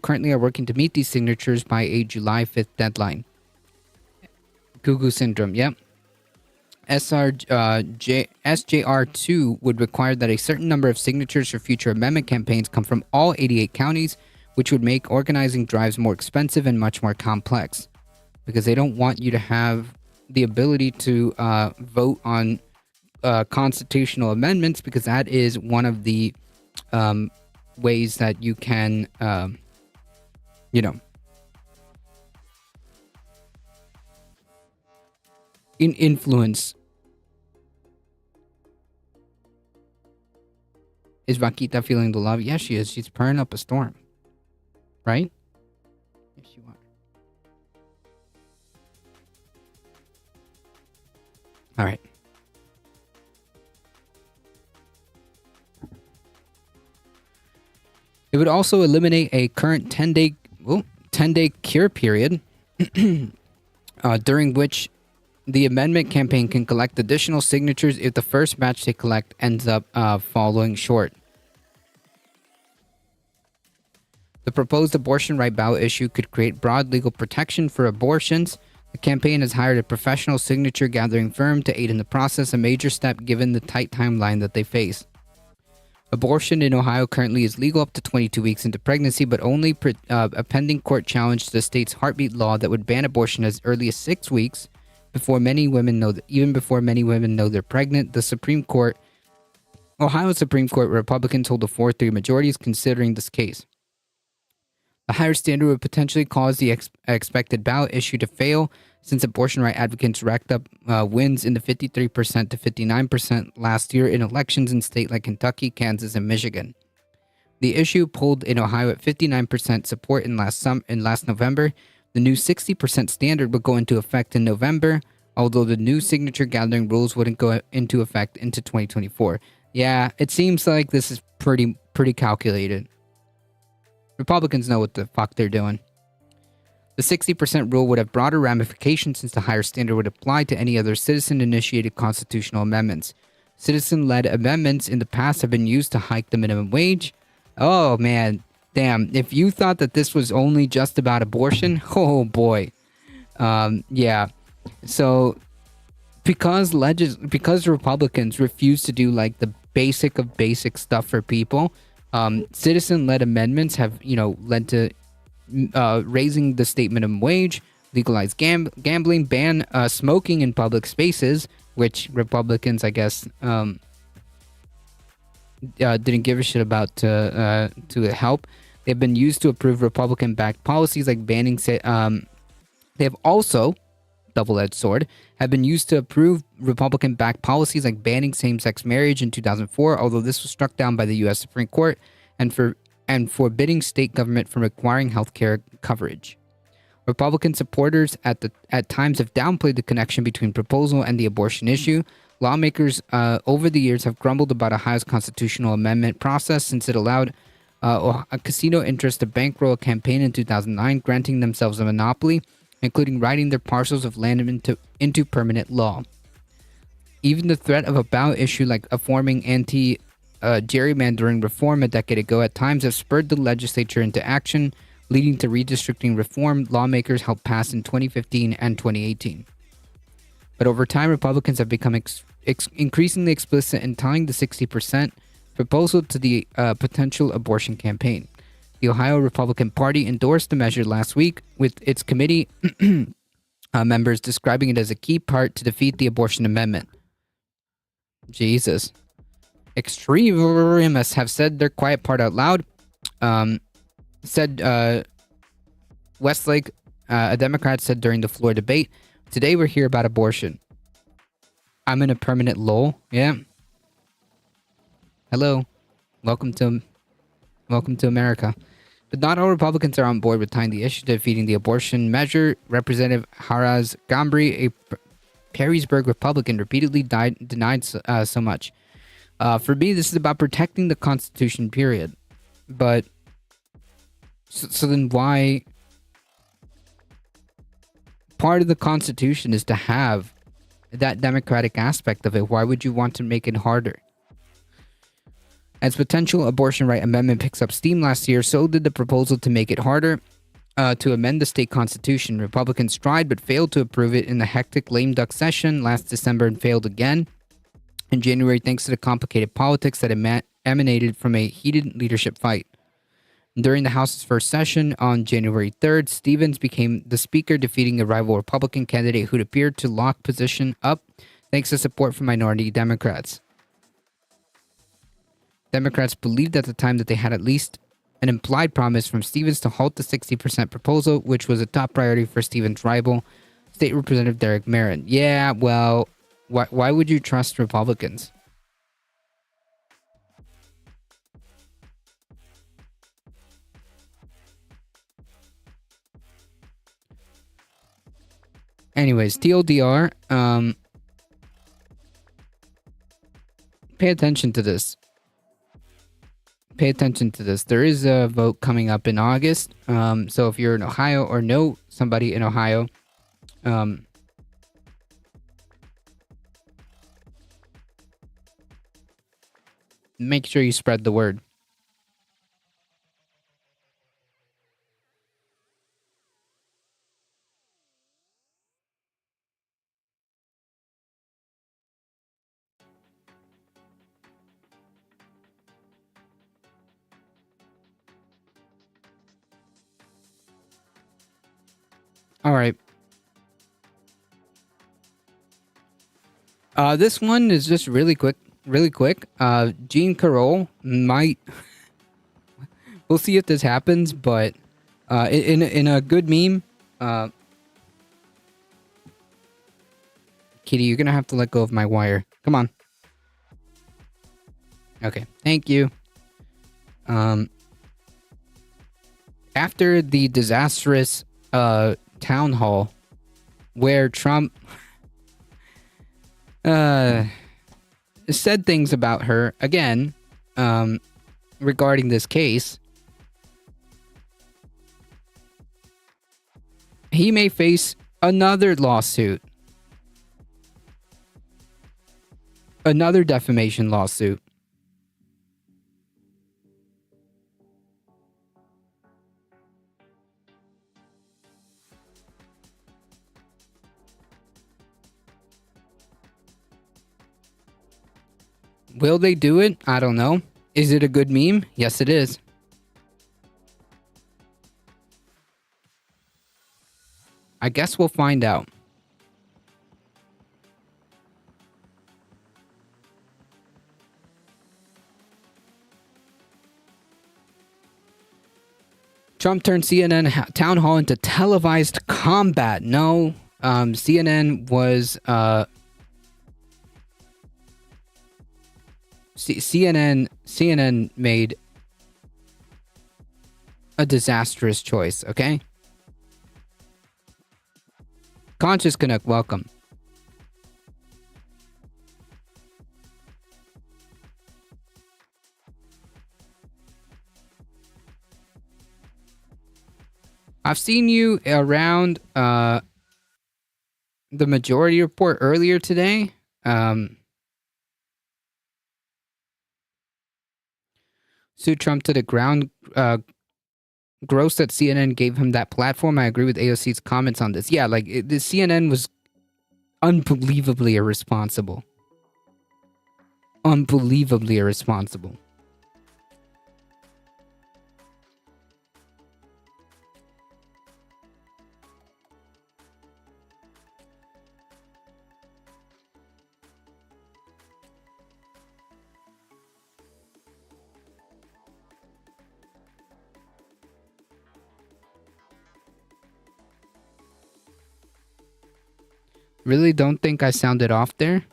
currently are working to meet these signatures by a July 5th deadline. Gugu syndrome, yep. SJR2 would require that a certain number of signatures for future amendment campaigns come from all 88 counties, which would make organizing drives more expensive and much more complex, because they don't want you to have the ability to vote on constitutional amendments, because that is one of the ways that you can, influence. Is Vaquita feeling the love? Yes, she is. She's purring up a storm. Right? Yes, you are. All right. It would also eliminate a current 10-day cure period during which the amendment campaign can collect additional signatures if the first batch they collect ends up falling short. The proposed abortion right ballot issue could create broad legal protection for abortions. The campaign has hired a professional signature gathering firm to aid in the process, a major step given the tight timeline that they face. Abortion in Ohio currently is legal up to 22 weeks into pregnancy, but only a pending court challenge to the state's heartbeat law that would ban abortion as early as 6 weeks before many women know they're pregnant. The Ohio Supreme Court Republicans hold a 4-3 majority is considering this case. The higher standard would potentially cause the expected ballot issue to fail, since abortion right advocates racked up wins in the 53% to 59% last year in elections in states like Kentucky, Kansas, and Michigan. The issue polled in Ohio at 59% support in last November. The new 60% standard would go into effect in November, although the new signature gathering rules wouldn't go into effect into 2024. Yeah, it seems like this is pretty calculated. Republicans know what the fuck they're doing. The 60% rule would have broader ramifications since the higher standard would apply to any other citizen-initiated constitutional amendments. Citizen-led amendments in the past have been used to hike the minimum wage. Oh, man. Damn. If you thought that this was only just about abortion, oh, boy. Yeah. So, because Republicans refuse to do, like, the basic of basic stuff for people, citizen-led amendments have, led to raising the state minimum wage, legalize gambling, ban smoking in public spaces, which Republicans, I guess, didn't give a shit about to help. They've been used to approve Republican-backed policies like banning. They have also, double-edged sword, have been used to approve Republican-backed policies like banning same-sex marriage in 2004, although this was struck down by the U.S. Supreme Court, and forbidding state government from requiring healthcare coverage. Republican supporters at times have downplayed the connection between proposal and the abortion issue. Lawmakers over the years have grumbled about Ohio's constitutional amendment process since it allowed a casino interest to bankroll a campaign in 2009, granting themselves a monopoly, including writing their parcels of land into permanent law. Even the threat of a ballot issue like a forming gerrymandering reform a decade ago at times have spurred the legislature into action, leading to redistricting reform lawmakers helped pass in 2015 and 2018. But over time, Republicans have become increasingly explicit in tying the 60% proposal to the potential abortion campaign. The Ohio Republican Party endorsed the measure last week, with its committee members describing it as a key part to defeat the abortion amendment. Jesus. Extremists have said their quiet part out loud. Westlake, a Democrat, said during the floor debate, "Today we're here about abortion. I'm in a permanent lull." Yeah. Hello. Welcome to America. But not all Republicans are on board with tying the issue to defeating the abortion measure. Representative Haraz Gambri, a Perrysburg Republican, repeatedly denied so much. For me, this is about protecting the Constitution, period. But, so then why? Part of the Constitution is to have that democratic aspect of it. Why would you want to make it harder? As potential abortion right amendment picks up steam last year, so did the proposal to make it harder to amend the state constitution. Republicans tried but failed to approve it in the hectic lame duck session last December and failed again in January thanks to the complicated politics that emanated from a heated leadership fight. During the House's first session on January 3rd, Stevens became the speaker, defeating a rival Republican candidate who'd appeared to lock position up thanks to support from minority Democrats. Democrats believed at the time that they had at least an implied promise from Stevens to halt the 60% proposal, which was a top priority for Stevens' rival, State Representative Derek Merrin. Yeah, well, why would you trust Republicans? Anyways, TLDR, pay attention to this. Pay attention to this. There is a vote coming up in August. So if you're in Ohio or know somebody in Ohio, make sure you spread the word. All right. This one is just really quick. Jean Carroll might. We'll see if this happens, but in a good meme, Kitty, you're gonna have to let go of my wire. Come on. Okay, thank you. After the disastrous town hall where Trump said things about her again regarding this case, he may face another lawsuit. Another defamation lawsuit. Will they do it? I don't know. Is it a good meme? Yes, it is. I guess we'll find out. Trump turned CNN town hall into televised combat. No, CNN was CNN made a disastrous choice. Okay. Conscious Canuck, welcome. I've seen you around the Majority Report earlier today. Sued Trump to the ground. Gross that CNN gave him that platform. I agree with AOC's comments on this. Yeah, like the CNN was unbelievably irresponsible. Unbelievably irresponsible. Really don't think I sounded off there?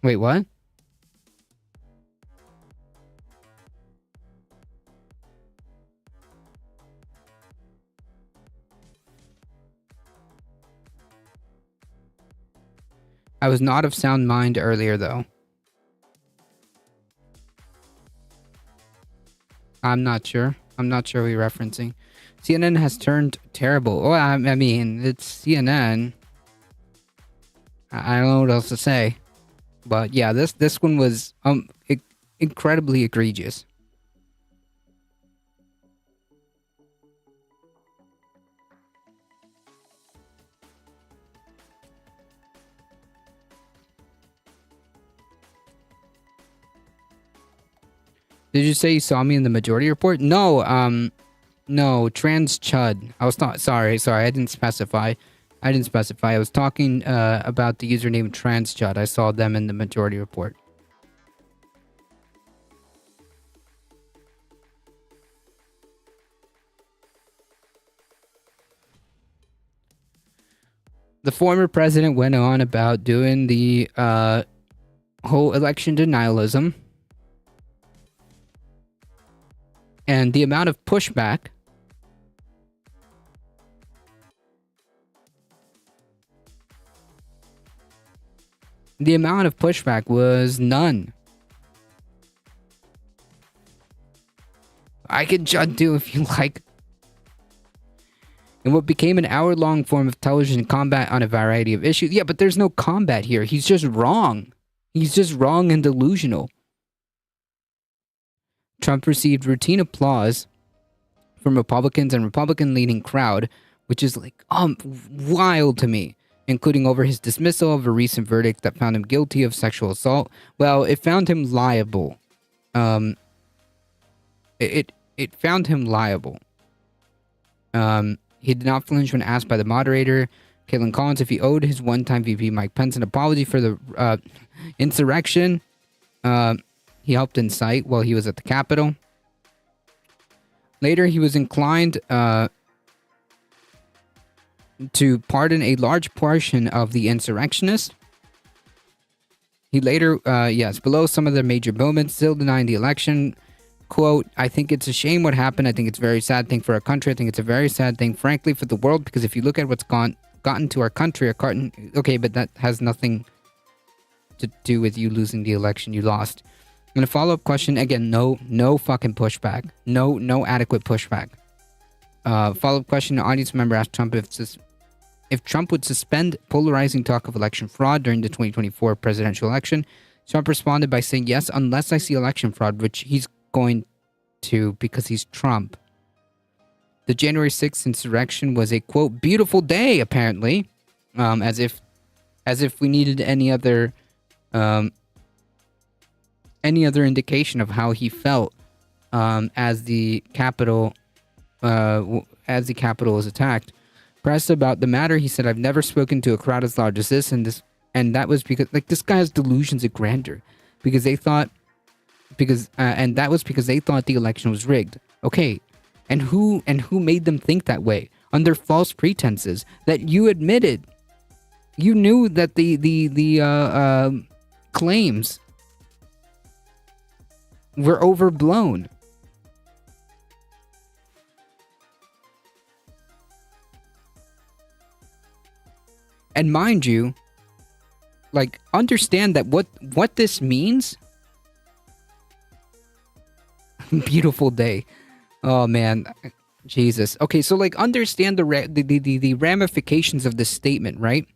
Wait, what? I was not of sound mind earlier, though. I'm not sure. I'm not sure what you're referencing. CNN has turned terrible. Well, I mean, it's CNN. I don't know what else to say. But yeah, this one was incredibly egregious. Did you say you saw me in the Majority Report? No, no, trans chud. I was not sorry, I didn't specify. I was talking about the username trans chud. I saw them in the Majority Report. The former president went on about doing the whole election denialism. And the amount of pushback was none. I can judge you if you like. In what became an hour-long form of television combat on a variety of issues. Yeah, but there's no combat here. He's just wrong. He's just wrong and delusional. Trump received routine applause from Republicans and Republican-leaning crowd, which is like wild to me, including over his dismissal of a recent verdict that found him guilty of sexual assault. Well, it found him liable. It found him liable. He did not flinch when asked by the moderator, Caitlin Collins, if he owed his one-time VP Mike Pence an apology for the insurrection he helped incite while he was at the Capitol. Later, he was inclined to pardon a large portion of the insurrectionists. He later, below some of the major moments, still denying the election. Quote, I think it's a shame what happened. I think it's a very sad thing for our country. I think it's a very sad thing, frankly, for the world, because if you look at what's gotten to our country, okay, but that has nothing to do with you losing the election. You lost. And a follow-up question, again, no fucking pushback. No adequate pushback. Follow-up question. An audience member asked Trump if Trump would suspend polarizing talk of election fraud during the 2024 presidential election. Trump responded by saying, yes, unless I see election fraud, which he's going to because he's Trump. The January 6th insurrection was a, quote, beautiful day, apparently. As if we needed any other indication of how he felt as the Capitol was attacked. Pressed about the matter, he said, I've never spoken to a crowd as large as this, and that was because, like, this guy has delusions of grandeur, because they thought, and that was because they thought the election was rigged. Okay, and who made them think that way under false pretenses that you admitted? You knew that the claims were overblown. And mind you, like, understand that what this means. Beautiful day. Oh man, Jesus. Okay, so like understand the ramifications of this statement, right?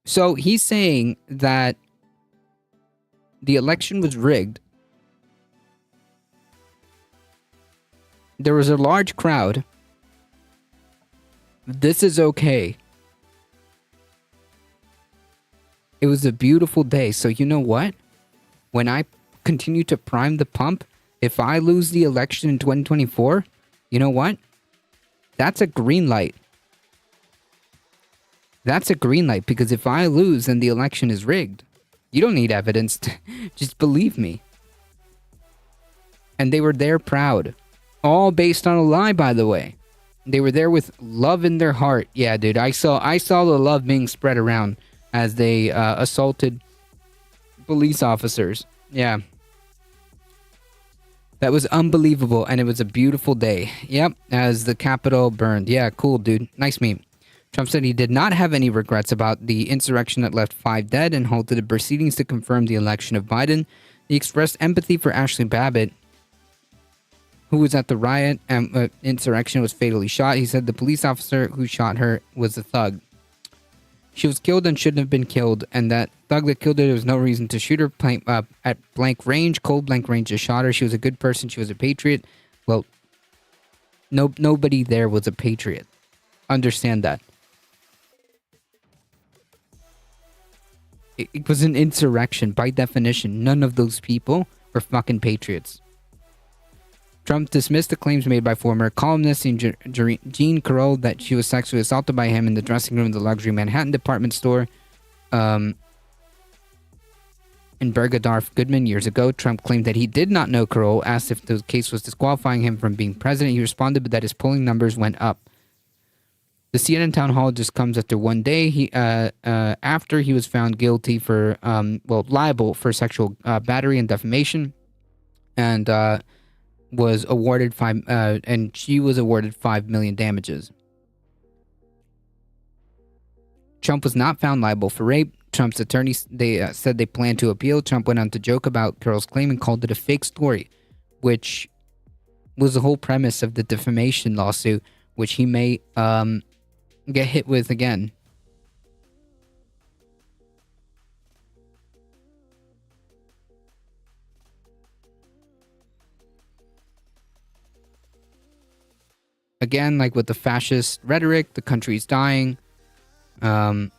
So he's saying that the election was rigged. There was a large crowd. This is okay. It was a beautiful day. So you know what? When I continue to prime the pump, if I lose the election in 2024, you know what? That's a green light. That's a green light, because if I lose and the election is rigged, you don't need evidence. Just believe me. And they were there proud. All based on a lie, by the way. They were there with love in their heart. Yeah, dude, I saw the love being spread around as they assaulted police officers. Yeah. That was unbelievable, and it was a beautiful day. Yep, as the Capitol burned. Yeah, cool, dude. Nice meme. Trump said he did not have any regrets about the insurrection that left 5 dead and halted the proceedings to confirm the election of Biden. He expressed empathy for Ashley Babbitt, who was at the riot and insurrection, was fatally shot. He said the police officer who shot her was a thug. She was killed and shouldn't have been killed, and that thug that killed her, there was no reason to shoot her at blank range, cold blank range, just shot her. She was a good person. She was a patriot. Well, nobody there was a patriot. Understand that. It was an insurrection. By definition, none of those people were fucking patriots. Trump dismissed the claims made by former columnist Jean Carroll that she was sexually assaulted by him in the dressing room of the luxury Manhattan department store in Bergedorf Goodman years ago. Trump claimed that he did not know Carroll. Asked if the case was disqualifying him from being president, he responded that his polling numbers went up. The CNN town hall just comes after one day after he was found guilty for, liable for sexual battery and defamation, and was awarded she was awarded $5 million damages. Trump was not found liable for rape. Trump's attorneys said they plan to appeal. Trump went on to joke about Carroll's claim and called it a fake story, which was the whole premise of the defamation lawsuit, which he may get hit with again. Again, like with the fascist rhetoric, the country's dying. One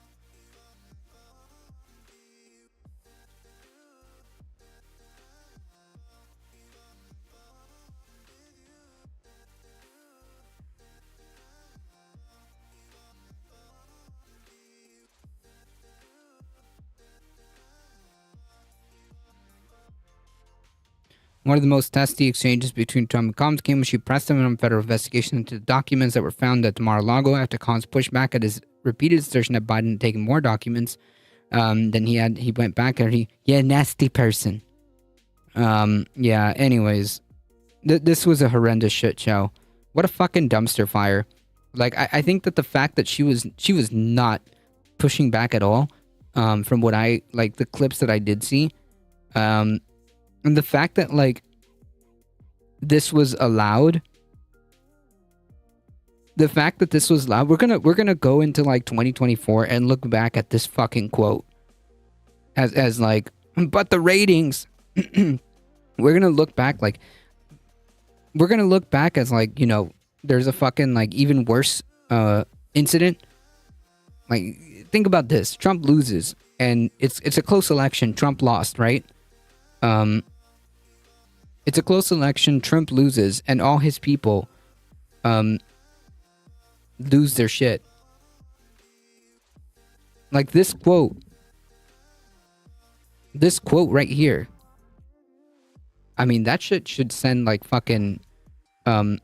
of the most testy exchanges between Trump and Combs came when she pressed him on a federal investigation into the documents that were found at Mar-a-Lago after Combs pushed back at his repeated assertion that Biden had taken more documents than he had. He went back and nasty person. Yeah, anyways. This was a horrendous shit show. What a fucking dumpster fire. Like, I think that the fact that she was not pushing back at all, from what the clips that I did see, and the fact that, like, this was allowed, the fact that this was allowed, we're gonna go into like 2024 and look back at this fucking quote as like, but the ratings. We're gonna look back as like, you know, there's a fucking like even worse incident. Like, think about this: Trump loses, and it's a close election. Trump lost, right? It's a close election. Trump loses, and all his people lose their shit. Like this quote right here. I mean, that shit should send like fucking the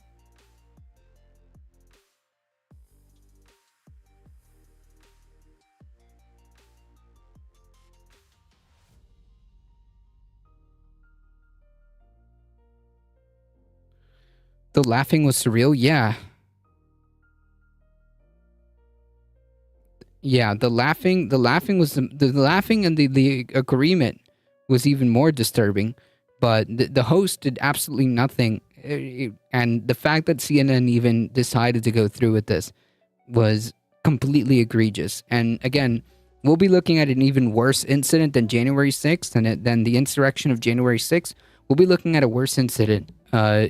laughing was surreal. Yeah, the laughing was the laughing, and the agreement was even more disturbing. But the host did absolutely nothing, and the fact that CNN even decided to go through with this was completely egregious. And again, we'll be looking at an even worse incident than January 6th, and than the insurrection of January 6th. We'll be looking at a worse incident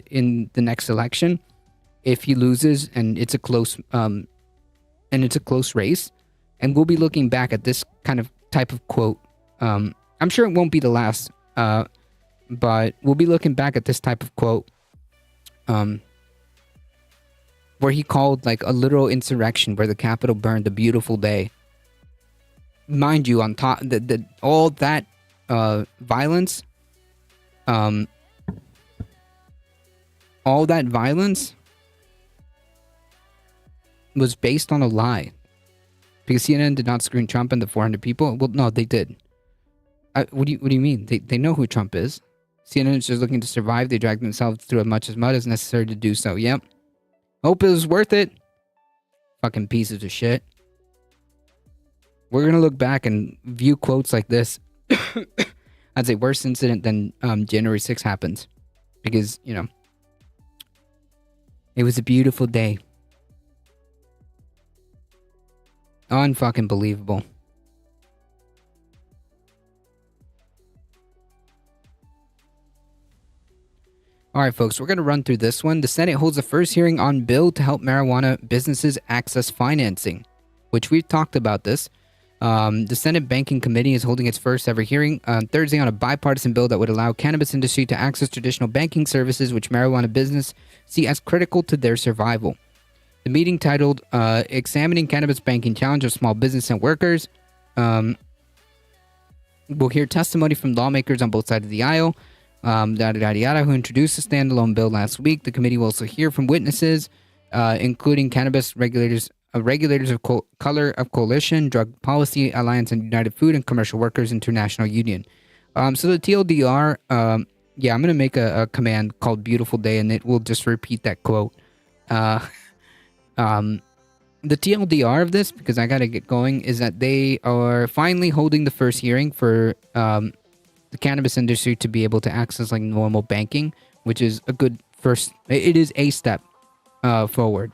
in the next election if he loses, and it's a close race. And we'll be looking back at this kind of type of quote. I'm sure it won't be the last. But we'll be looking back at this type of quote, where he called like a literal insurrection where the Capitol burned a beautiful day. Mind you, on top all that violence, was based on a lie, because CNN did not screen Trump and the 400 people. Well, no, they did. What do you mean? They know who Trump is. CNN is just looking to survive. They drag themselves through as much as mud as necessary to do so. Yep. Hope it was worth it. Fucking pieces of shit. We're gonna look back and view quotes like this as a worse incident than January 6th happens. Because, you know, it was a beautiful day. Unfucking believable. All right, folks, we're going to run through this one. The Senate holds the first hearing on bill to help marijuana businesses access financing, which we've talked about this. The Senate Banking Committee is holding its first ever hearing on Thursday on a bipartisan bill that would allow cannabis industry to access traditional banking services, which marijuana business see as critical to their survival. The meeting, titled Examining Cannabis Banking Challenge of Small Business and Workers, we'll hear testimony from lawmakers on both sides of the aisle, who introduced the standalone bill last week. The committee will also hear from witnesses, including cannabis regulators of Color of Coalition, Drug Policy Alliance, and United Food and Commercial Workers International Union. So the TLDR, I'm going to make a command called Beautiful Day, and it will just repeat that quote. The TLDR of this, because I got to get going, is that they are finally holding the first hearing for the cannabis industry to be able to access like normal banking, which is a good first. It is a step forward.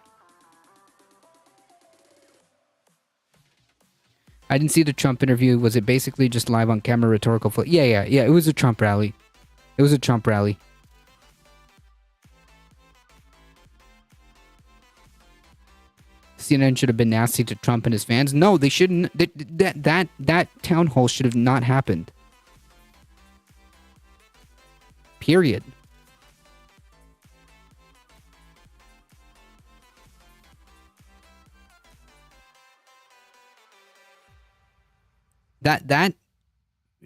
I didn't see the Trump interview. Was it basically just live on camera rhetorical? Yeah. It was a Trump rally. CNN should have been nasty to Trump and his fans. No, they shouldn't. That town hall should have not happened. Period. That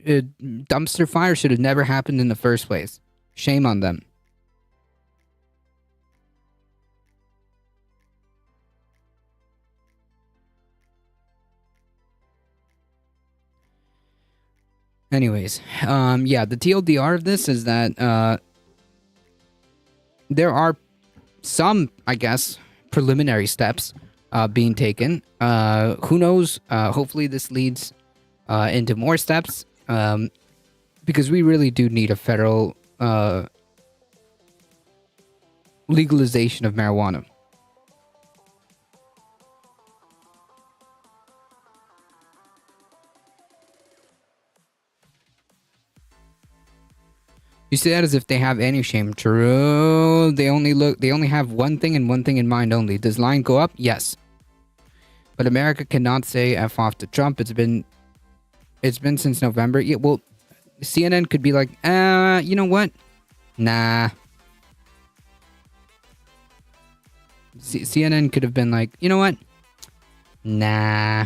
dumpster fire should have never happened in the first place. Shame on them. Anyways, the TLDR of this is that there are some, I guess, preliminary steps being taken. Who knows? Hopefully this leads into more steps, because we really do need a federal legalization of marijuana. You say that as if they have any shame. True. They only have one thing and one thing in mind only. Does line go up? Yes. But America cannot say F off to Trump. It's been since November. Yeah, well, CNN could be like, you know what? Nah. CNN could have been like, you know what? Nah.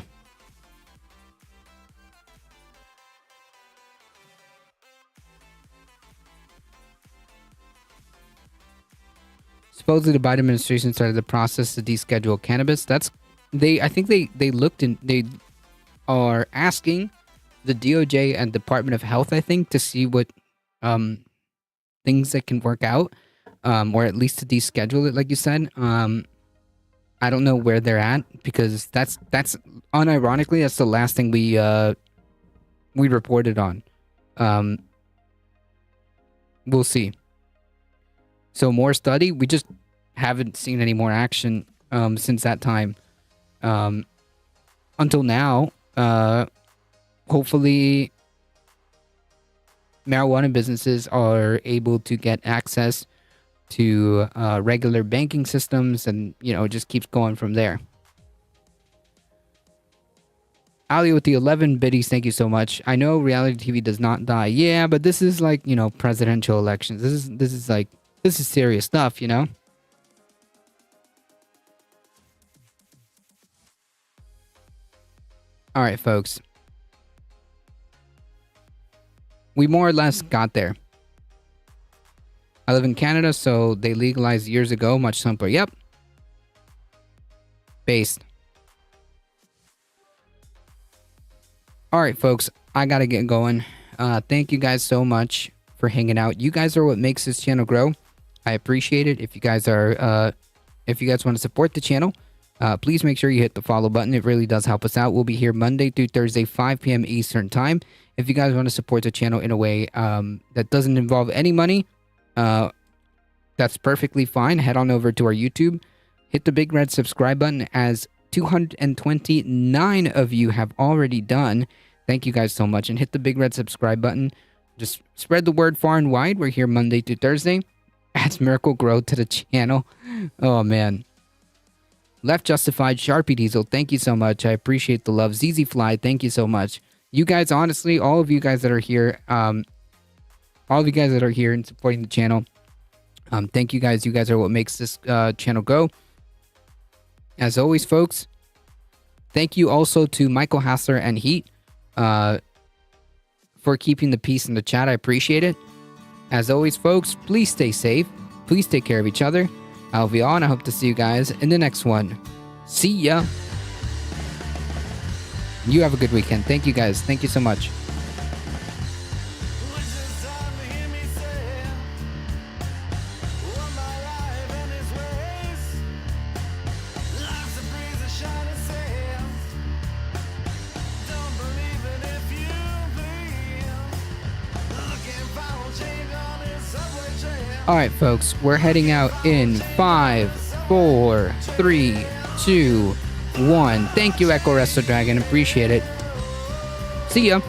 Supposedly, the Biden administration started the process to deschedule cannabis. I think they looked and they are asking the DOJ and Department of Health, I think, to see what things that can work out, or at least to deschedule it, like you said. I don't know where they're at, because that's unironically that's the last thing we reported on. We'll see. So more study. We just haven't seen any more action since that time. Until now, hopefully marijuana businesses are able to get access to regular banking systems, and it just keeps going from there. Ali with the 11 biddies, thank you so much. I know reality TV does not die. Yeah, but this is like, presidential elections. This is serious stuff, All right, folks. We more or less got there. I live in Canada, so they legalized years ago. Much simpler. Yep. Based. All right, folks. I got to get going. Thank you guys so much for hanging out. You guys are what makes this channel grow. I appreciate it. If you guys want to support the channel, please make sure you hit the follow button. It really does help us out. We'll be here Monday through Thursday, 5 p.m. Eastern time. If you guys want to support the channel in a way that doesn't involve any money, that's perfectly fine. Head on over to our YouTube. Hit the big red subscribe button, as 229 of you have already done. Thank you guys so much. And hit the big red subscribe button. Just spread the word far and wide. We're here Monday through Thursday. Adds Miracle Grow to the channel. Oh, man. Left Justified, Sharpie Diesel, thank you so much. I appreciate the love. ZZ Fly, thank you so much. You guys, honestly, all of you guys that are here, and supporting the channel, thank you guys. You guys are what makes this channel go. As always, folks, thank you also to Michael Hassler and Heat for keeping the peace in the chat. I appreciate it. As always, folks, please stay safe. Please take care of each other. I'll be on. I hope to see you guys in the next one. See ya. You have a good weekend. Thank you, guys. Thank you so much. All right, folks, we're heading out in 5, 4, 3, 2, 1. Thank you, Echo Resto Dragon. Appreciate it. See ya.